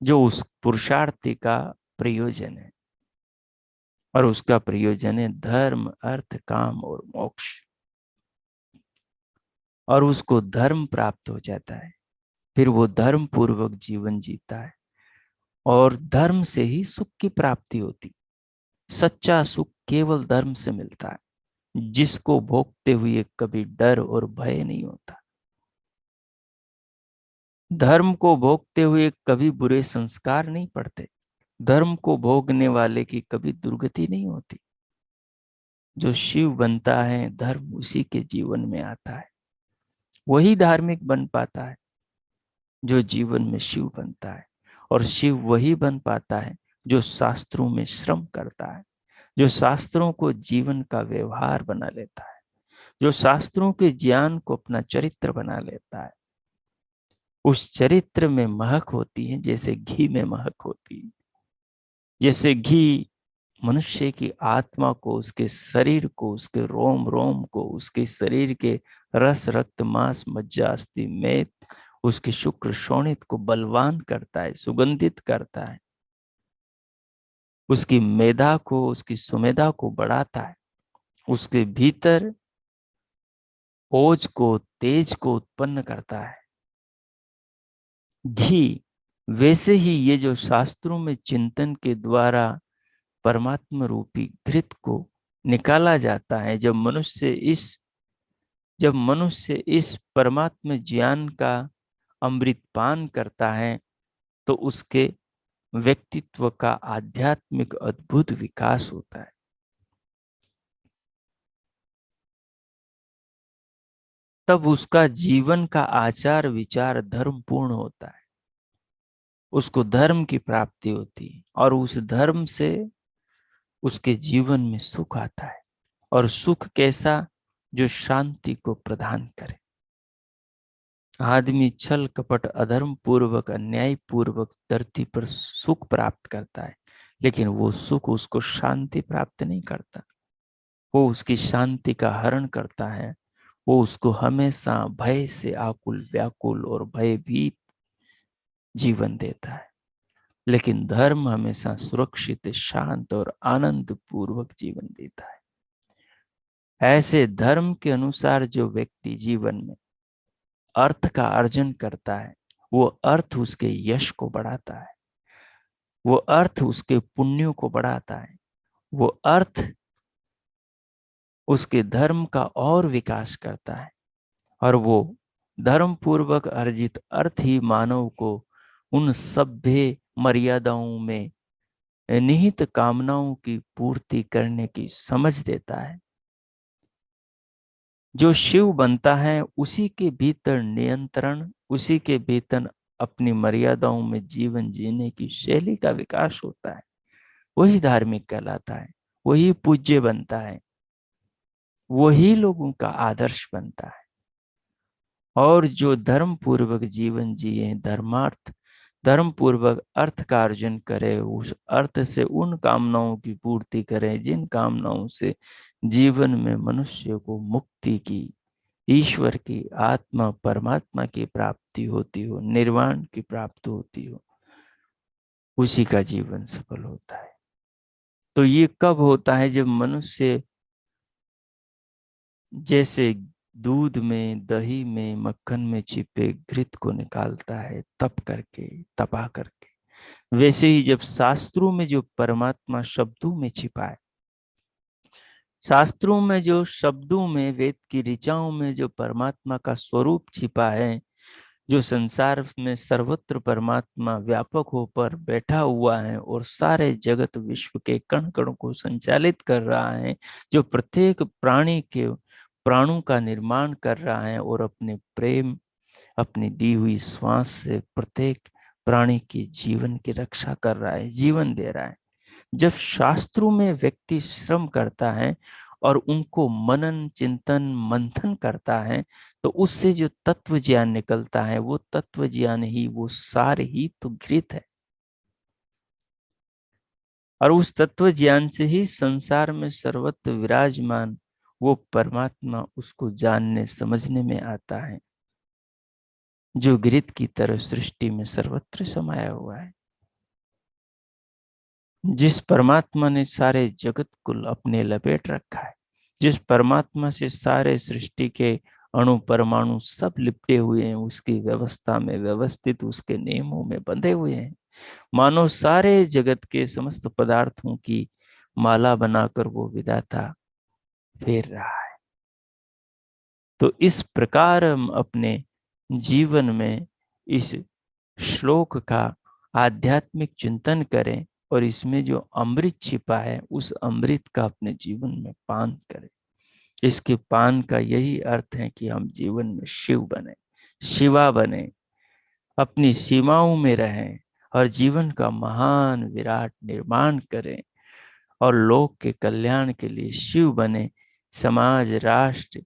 जो उस पुरुषार्थी का प्रयोजन है। और उसका प्रयोजन है धर्म अर्थ काम और मोक्ष। और उसको धर्म प्राप्त हो जाता है, फिर वो धर्म पूर्वक जीवन जीता है, और धर्म से ही सुख की प्राप्ति होती। सच्चा सुख केवल धर्म से मिलता है, जिसको भोगते हुए कभी डर और भय नहीं होता। धर्म को भोगते हुए कभी बुरे संस्कार नहीं पड़ते। धर्म को भोगने वाले की कभी दुर्गति नहीं होती। जो शिव बनता है, धर्म उसी के जीवन में आता है, वही धार्मिक बन पाता है जो जीवन में शिव बनता है। और शिव वही बन पाता है जो शास्त्रों में श्रम करता है, जो शास्त्रों को जीवन का व्यवहार बना लेता है, जो शास्त्रों के ज्ञान को अपना चरित्र बना लेता है। उस चरित्र में महक होती है, जैसे घी में महक होती है। जैसे घी मनुष्य की आत्मा को, उसके शरीर को, उसके रोम रोम को, उसके शरीर के रस रक्त मांस मज्जा अस्थि मेद, उसके शुक्र शोणित को बलवान करता है, सुगंधित करता है, उसकी मेधा को, उसकी सुमेधा को बढ़ाता है, उसके भीतर ओज को तेज को उत्पन्न करता है। घी वैसे ही ये जो शास्त्रों में चिंतन के द्वारा परमात्मा रूपी घृत को निकाला जाता है, जब मनुष्य इस परमात्मा ज्ञान का अमृत पान करता है, तो उसके व्यक्तित्व का आध्यात्मिक अद्भुत विकास होता है। तब उसका जीवन का आचार विचार धर्म पूर्ण होता है, उसको धर्म की प्राप्ति होती है, और उस धर्म से उसके जीवन में सुख आता है। और सुख कैसा? जो शांति को प्रदान करे। आदमी छल कपट अधर्म पूर्वक अन्याय पूर्वक धरती पर सुख प्राप्त करता है, लेकिन वो सुख उसको शांति प्राप्त नहीं करता। वो उसकी शांति का हरण करता है। वो उसको हमेशा भय से आकुल व्याकुल और भयभीत जीवन देता है। लेकिन धर्म हमेशा सुरक्षित शांत और आनंद पूर्वक जीवन देता है। ऐसे धर्म के अनुसार जो व्यक्ति जीवन में अर्थ का अर्जन करता है, वो अर्थ उसके यश को बढ़ाता है, वो अर्थ उसके पुण्यों को बढ़ाता है, वो अर्थ उसके धर्म का और विकास करता है। और वो धर्म पूर्वक अर्जित अर्थ ही मानव को उन सभ्य मर्यादाओं में निहित कामनाओं की पूर्ति करने की समझ देता है। जो शिव बनता है, उसी के भीतर नियंत्रण, उसी के भीतर अपनी मर्यादाओं में जीवन जीने की शैली का विकास होता है। वही धार्मिक कहलाता है, वही पूज्य बनता है, वही लोगों का आदर्श बनता है। और जो धर्म पूर्वक जीवन जिए, धर्म पूर्वक अर्थ का अर्जन करे, उस अर्थ से उन कामनाओं की पूर्ति करे जिन कामनाओं से जीवन में मनुष्य को मुक्ति की, ईश्वर की, आत्मा परमात्मा की प्राप्ति होती हो, निर्वाण की प्राप्ति होती हो, उसी का जीवन सफल होता है। तो ये कब होता है? जब मनुष्य जैसे दूध में, दही में, मक्खन में छिपे घृत को निकालता है तपा करके, वैसे ही जब शास्त्रों में जो परमात्मा शब्दों में छिपा है, शास्त्रों में जो शब्दों में, वेद की ऋचाओं में जो परमात्मा का स्वरूप छिपा है, जो संसार में सर्वत्र परमात्मा व्यापक होकर बैठा हुआ है और सारे जगत विश्व के कण कण को संचालित कर रहा है, जो प्रत्येक प्राणी के प्राणों का निर्माण कर रहा है और अपने प्रेम, अपनी दी हुई श्वास से प्रत्येक प्राणी के जीवन की रक्षा कर रहा है, जीवन दे रहा है। जब शास्त्रों में व्यक्ति श्रम करता है और उनको मनन चिंतन मंथन करता है, तो उससे जो तत्व ज्ञान निकलता है, वो तत्व ज्ञान ही, वो सार ही तो घृत है। और उस तत्व ज्ञान से ही संसार में सर्वत्र विराजमान वो परमात्मा उसको जानने समझने में आता है, जो घृत की तरह सृष्टि में सर्वत्र समाया हुआ है। जिस परमात्मा ने सारे जगत को अपने लपेट रखा है, जिस परमात्मा से सारे सृष्टि के अणु परमाणु सब लिपटे हुए हैं, उसकी व्यवस्था में व्यवस्थित, उसके नियमों में बंधे हुए हैं, मानो सारे जगत के समस्त पदार्थों की माला बनाकर वो विधाता फेर रहा है। तो इस प्रकार हम अपने जीवन में इस श्लोक का आध्यात्मिक चिंतन करें और इसमें जो अमृत छिपा है, उस अमृत का अपने जीवन में पान करें। इसके पान का यही अर्थ है कि हम जीवन में शिव बने, शिवा बने, अपनी सीमाओं में रहें और जीवन का महान विराट निर्माण करें और लोक के कल्याण के लिए शिव बने। समाज, राष्ट्र,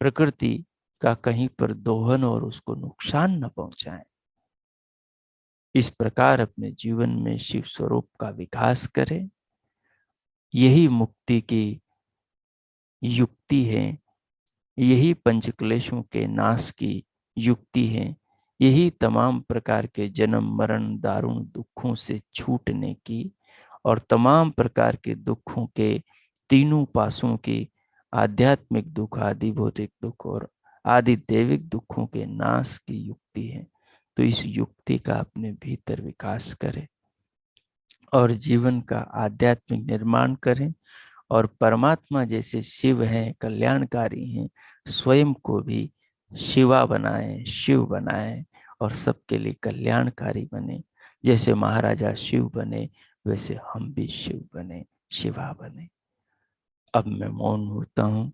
प्रकृति का कहीं पर दोहन और उसको नुकसान न पहुंचाएं। इस प्रकार अपने जीवन में शिव स्वरूप का विकास करें। यही मुक्ति की युक्ति है, यही पंचक्लेशों के नाश की युक्ति है, यही तमाम प्रकार के जन्म मरण दारुण दुखों से छूटने की और तमाम प्रकार के दुखों के तीनों पासों की, आध्यात्मिक दुख, आदि भौतिक दुख और आदि दैविक दुखों के नाश की युक्ति है। तो इस युक्ति का अपने भीतर विकास करें और जीवन का आध्यात्मिक निर्माण करें और परमात्मा जैसे शिव हैं, कल्याणकारी हैं, स्वयं को भी शिवा बनाए, शिव बनाए और सबके लिए कल्याणकारी बने। जैसे महाराजा शिव बने, वैसे हम भी शिव बने, शिवा बने। अब मैं मौन होता हूँ।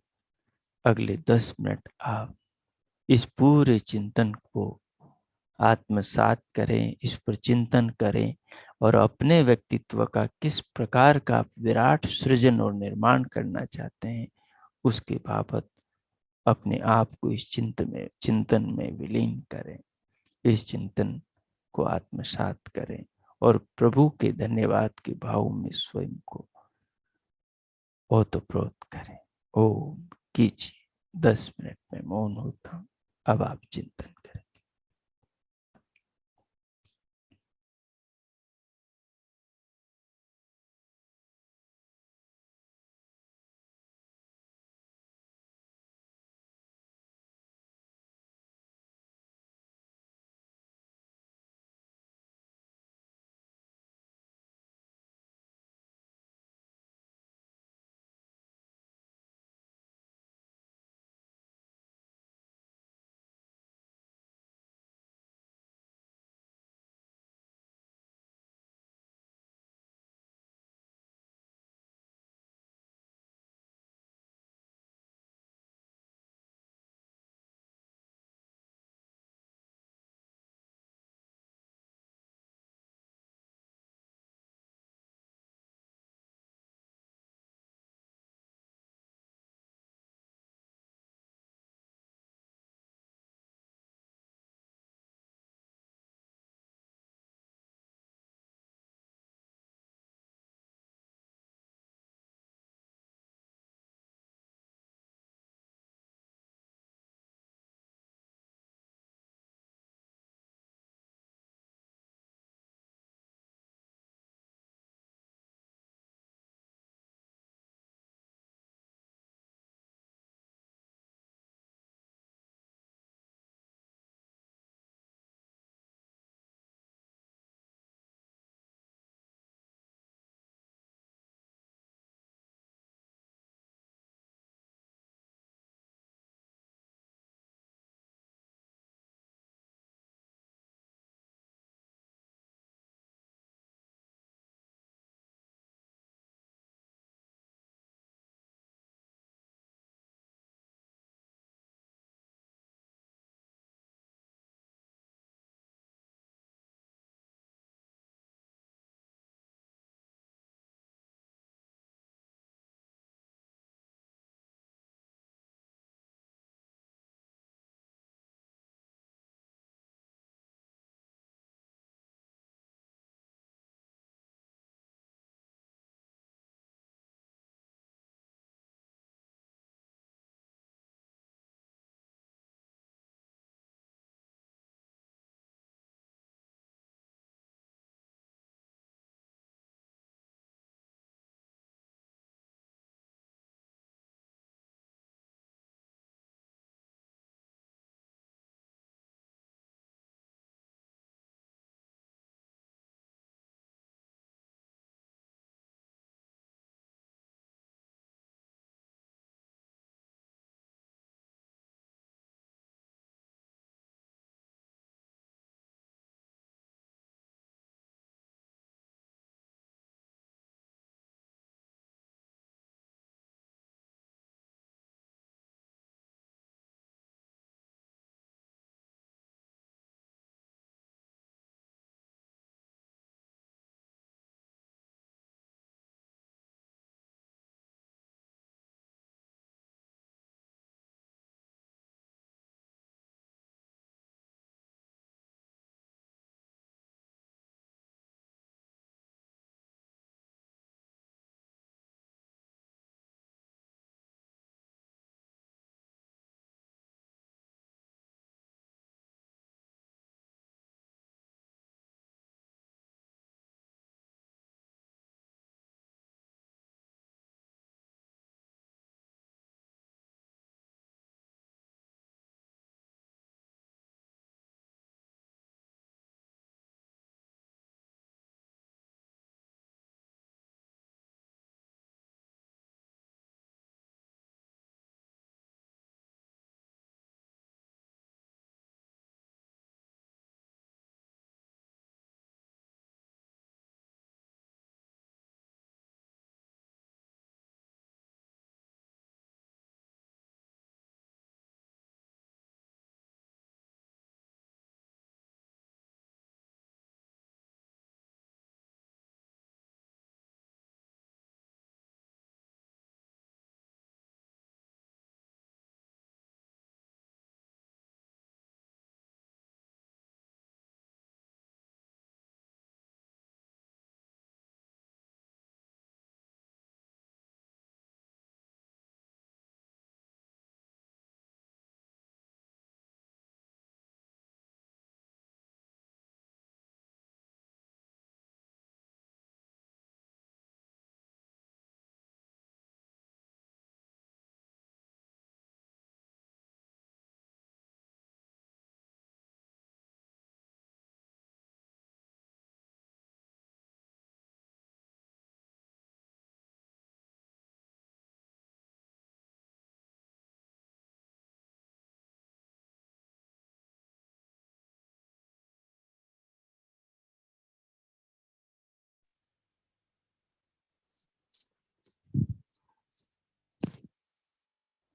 अगले 10 मिनट आप इस पूरे चिंतन को आत्मसात करें, इस पर चिंतन करें और अपने व्यक्तित्व का किस प्रकार का विराट सृजन और निर्माण करना चाहते हैं, उसके बाबत अपने आप को इस चिंतन में विलीन करें, इस चिंतन को आत्मसात करें और प्रभु के धन्यवाद के भाव में स्वयं को ओतप्रोत करें। ओम कीजिए। 10 मिनट में मौन होता हूं। अब आप चिंतन करें।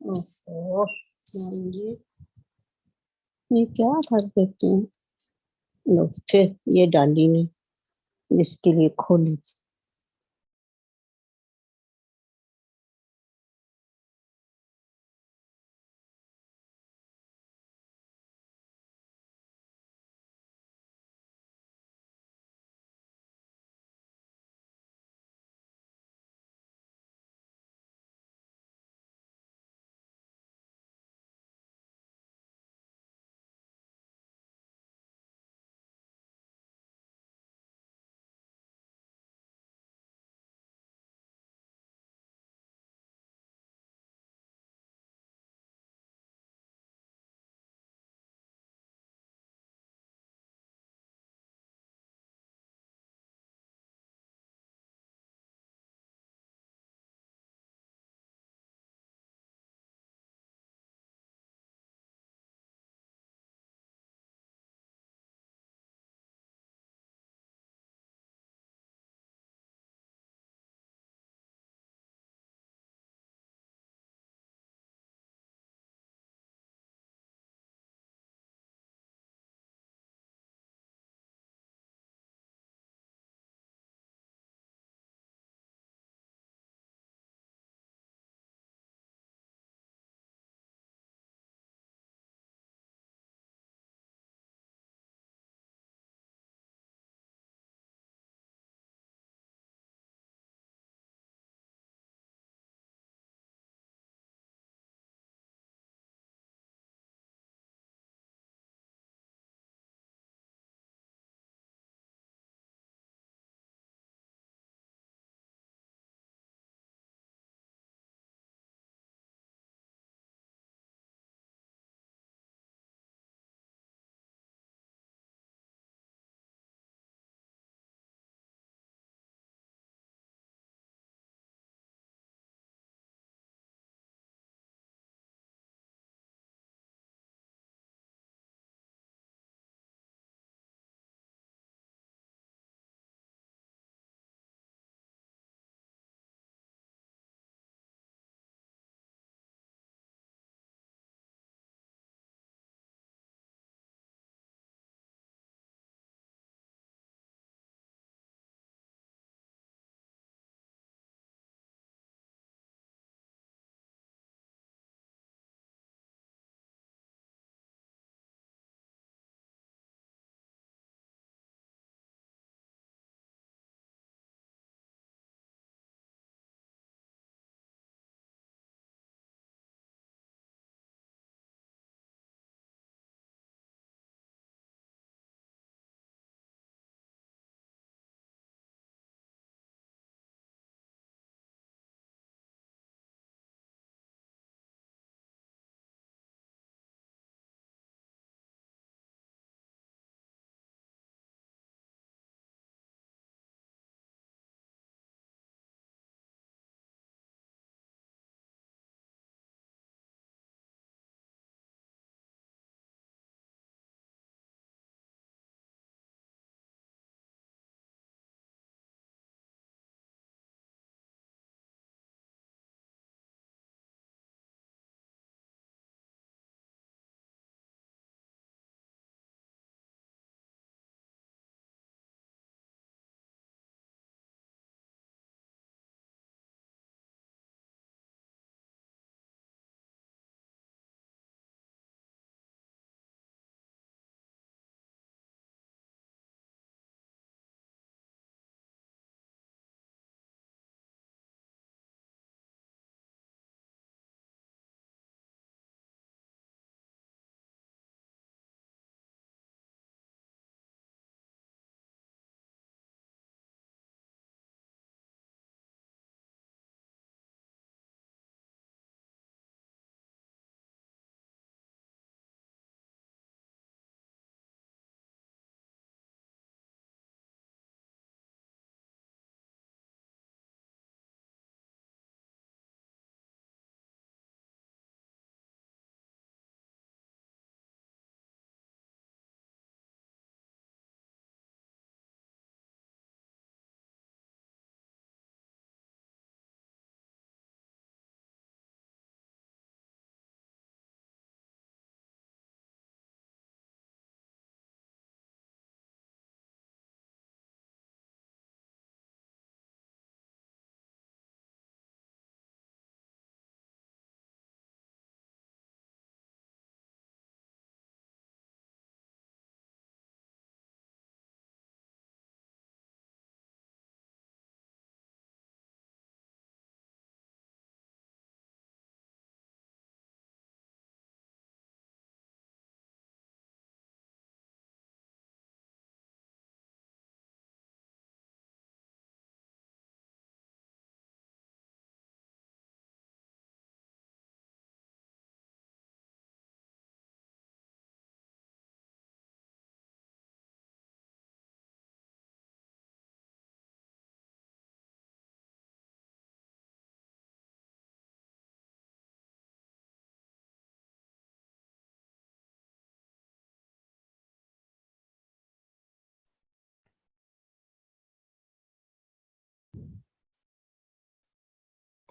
ओहो, ये ये क्या कर देती हूँ। लो, फिर ये डाली नहीं जिसके लिए खोली।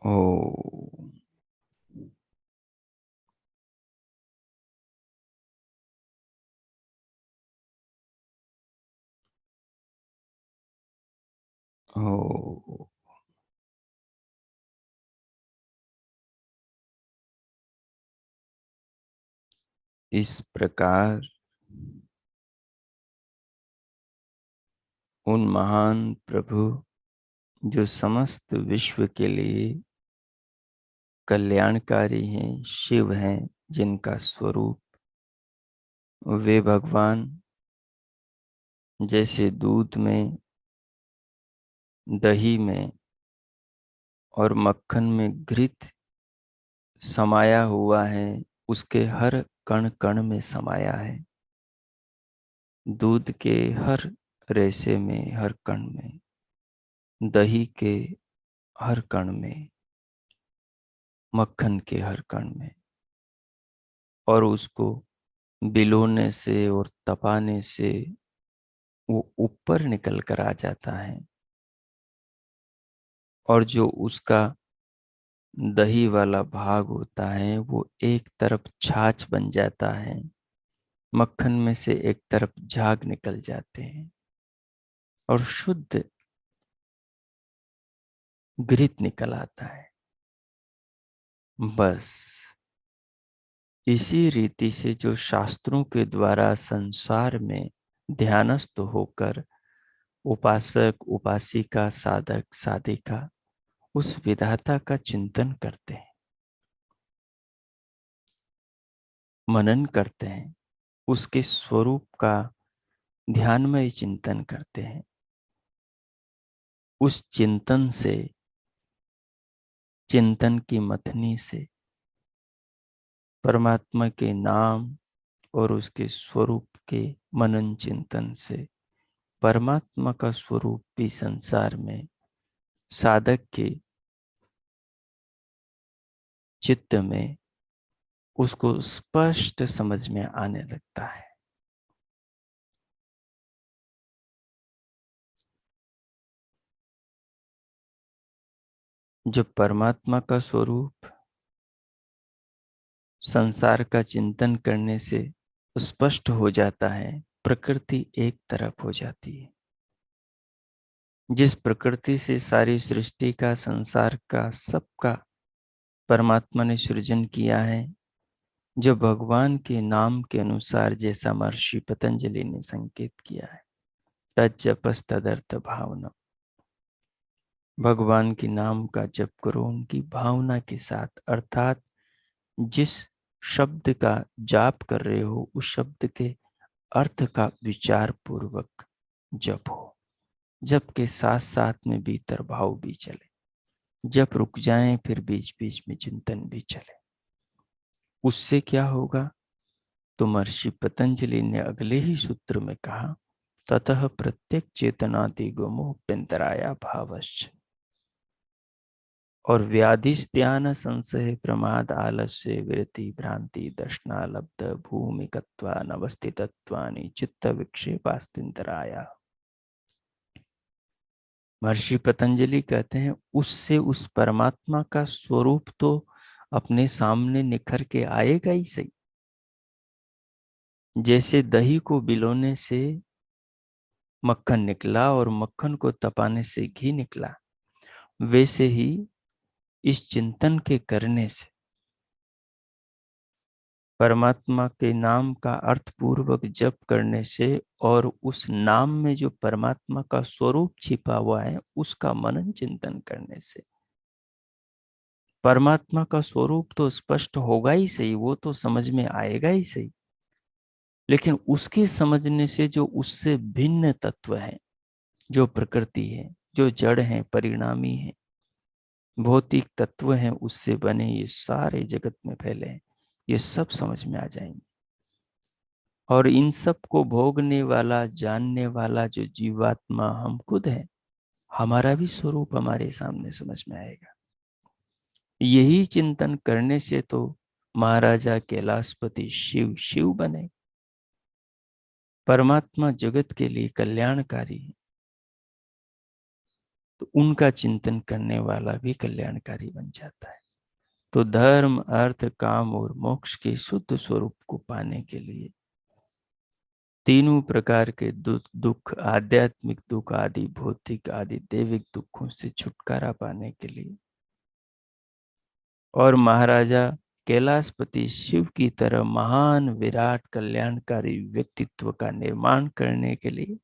ओ ओ इस प्रकार उन महान प्रभु जो समस्त विश्व के लिए कल्याणकारी हैं, शिव हैं, जिनका स्वरूप वे भगवान जैसे दूध में, दही में और मक्खन में घृत समाया हुआ है, उसके हर कण कण में समाया है। दूध के हर रेशे में, हर कण में, दही के हर कण में, मक्खन के हर कण में, और उसको बिलोने से और तपाने से वो ऊपर निकल कर आ जाता है। और जो उसका दही वाला भाग होता है वो एक तरफ छाछ बन जाता है, मक्खन में से एक तरफ झाग निकल जाते हैं और शुद्ध घृत निकल आता है। बस इसी रीति से जो शास्त्रों के द्वारा संसार में ध्यानस्थ होकर उपासक, उपासिका, साधक, साधिका उस विधाता का चिंतन करते हैं, मनन करते हैं, उसके स्वरूप का ध्यानमय चिंतन करते हैं, उस चिंतन से, चिंतन की मथनी से परमात्मा के नाम और उसके स्वरूप के मनन चिंतन से परमात्मा का स्वरूप भी संसार में साधक के चित्त में उसको स्पष्ट समझ में आने लगता है। जब परमात्मा का स्वरूप संसार का चिंतन करने से स्पष्ट हो जाता है, प्रकृति एक तरफ हो जाती है। जिस प्रकृति से सारी सृष्टि का, संसार का, सबका परमात्मा ने सृजन किया है, जो भगवान के नाम के अनुसार जैसा महर्षि पतंजलि ने संकेत किया है, तज्जपस तदर्थ भावना, भगवान के नाम का जप करो उनकी भावना के साथ, अर्थात जिस शब्द का जाप कर रहे हो उस शब्द के अर्थ का विचार पूर्वक जप हो। जप के साथ साथ में भीतर भाव भी चले, जप रुक जाए फिर बीच बीच में चिंतन भी चले। उससे क्या होगा तो महर्षि पतंजलि ने अगले ही सूत्र में कहा, ततः प्रत्येक चेतनादि गोमोप्यंतराया भावश्च, और व्याधिस्त्यान संशय प्रमाद आलस्य विरति भ्रांति दर्शना लब्ध भूमिकत्वा नवस्थितत्वानि चित्त विक्षेपास्तिंतराया। महर्षि पतंजलि कहते हैं उससे उस परमात्मा का स्वरूप तो अपने सामने निखर के आएगा ही सही। जैसे दही को बिलोने से मक्खन निकला और मक्खन को तपाने से घी निकला, वैसे ही इस चिंतन के करने से, परमात्मा के नाम का अर्थ पूर्वक जप करने से और उस नाम में जो परमात्मा का स्वरूप छिपा हुआ है उसका मनन चिंतन करने से परमात्मा का स्वरूप तो स्पष्ट होगा ही सही, वो तो समझ में आएगा ही सही, लेकिन उसके समझने से जो उससे भिन्न तत्व है, जो प्रकृति है, जो जड़ है, परिणामी है, भौतिक तत्व हैं, उससे बने ये सारे जगत में फैले हैं, ये सब समझ में आ जाएंगे। और इन सब को भोगने वाला, जानने वाला जो जीवात्मा हम खुद हैं, हमारा भी स्वरूप हमारे सामने समझ में आएगा। यही चिंतन करने से तो महाराजा कैलाशपति शिव शिव बने। परमात्मा जगत के लिए कल्याणकारी है। तो उनका चिंतन करने वाला भी कल्याणकारी बन जाता है। तो धर्म, अर्थ, काम और मोक्ष के शुद्ध स्वरूप को पाने के लिए तीनों प्रकार के दुख, आध्यात्मिक दुख आदि, भौतिक आदि, दैविक दुखों से छुटकारा पाने के लिए और महाराजा कैलाशपति शिव की तरह महान विराट कल्याणकारी व्यक्तित्व का निर्माण करने के लिए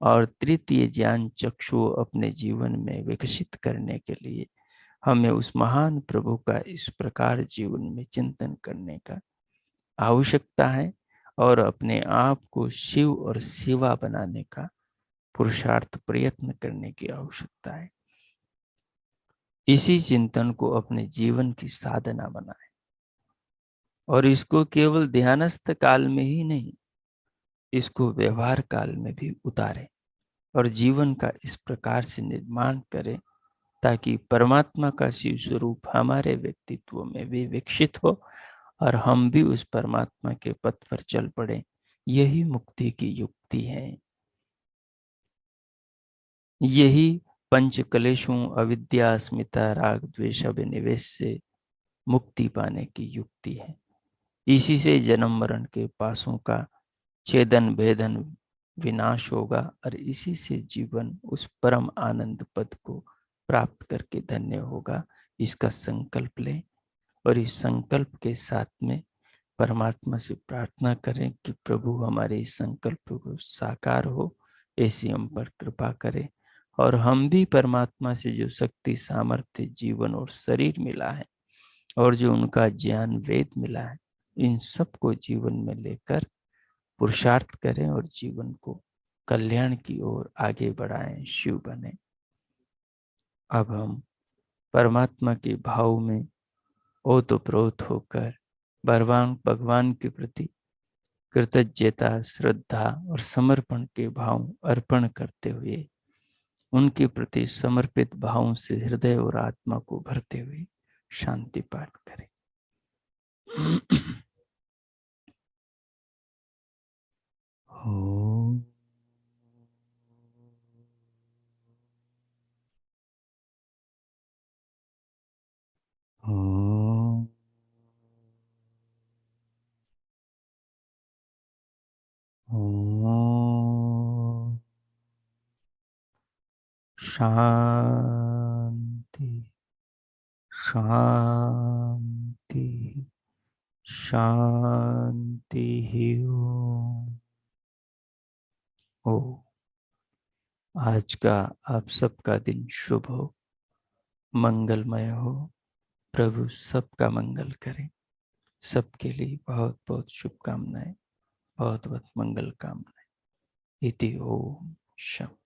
और तृतीय ज्ञान चक्षु अपने जीवन में विकसित करने के लिए हमें उस महान प्रभु का इस प्रकार जीवन में चिंतन करने का आवश्यकता है और अपने आप को शिव और शिवा बनाने का पुरुषार्थ प्रयत्न करने की आवश्यकता है। इसी चिंतन को अपने जीवन की साधना बनाए और इसको केवल ध्यानस्थ काल में ही नहीं, इसको व्यवहार काल में भी उतारे और जीवन का इस प्रकार से निर्माण करें ताकि परमात्मा का शिव स्वरूप हमारे व्यक्तित्व में भी विकसित हो और हम भी उस परमात्मा के पथ पर चल पड़े। यही मुक्ति की युक्ति है। यही पंच कलेशों, अविद्या, अस्मिता, राग, द्वेष, अभिनिवेश से मुक्ति पाने की युक्ति है। इसी से जन्म मरण के पासों का छेदन भेदन विनाश होगा और इसी से जीवन उस परम आनंद पद को प्राप्त करके धन्य होगा। इसका संकल्प लें और इस संकल्प के साथ में परमात्मा से प्रार्थना करें कि प्रभु हमारे इस संकल्प को साकार हो, ऐसी हम पर कृपा करें और हम भी परमात्मा से जो शक्ति, सामर्थ्य, जीवन और शरीर मिला है और जो उनका ज्ञान वेद मिला है, इन सब को जीवन में लेकर पुरुषार्थ करें और जीवन को कल्याण की ओर आगे बढ़ाएं, शिव बने। अब हम परमात्मा के भाव में ओतप्रोत होकर भगवान के प्रति कृतज्ञता, श्रद्धा और समर्पण के भाव अर्पण करते हुए उनके प्रति समर्पित भावों से हृदय और आत्मा को भरते हुए शांति पाठ करें। ओम ओम ओम शांति शांति शांति। ओ आज का आप सबका दिन शुभ हो, मंगलमय हो। प्रभु सबका मंगल करें। सबके लिए बहुत बहुत शुभकामनाएं, बहुत बहुत मंगल कामनाएं। इति ओम शांति।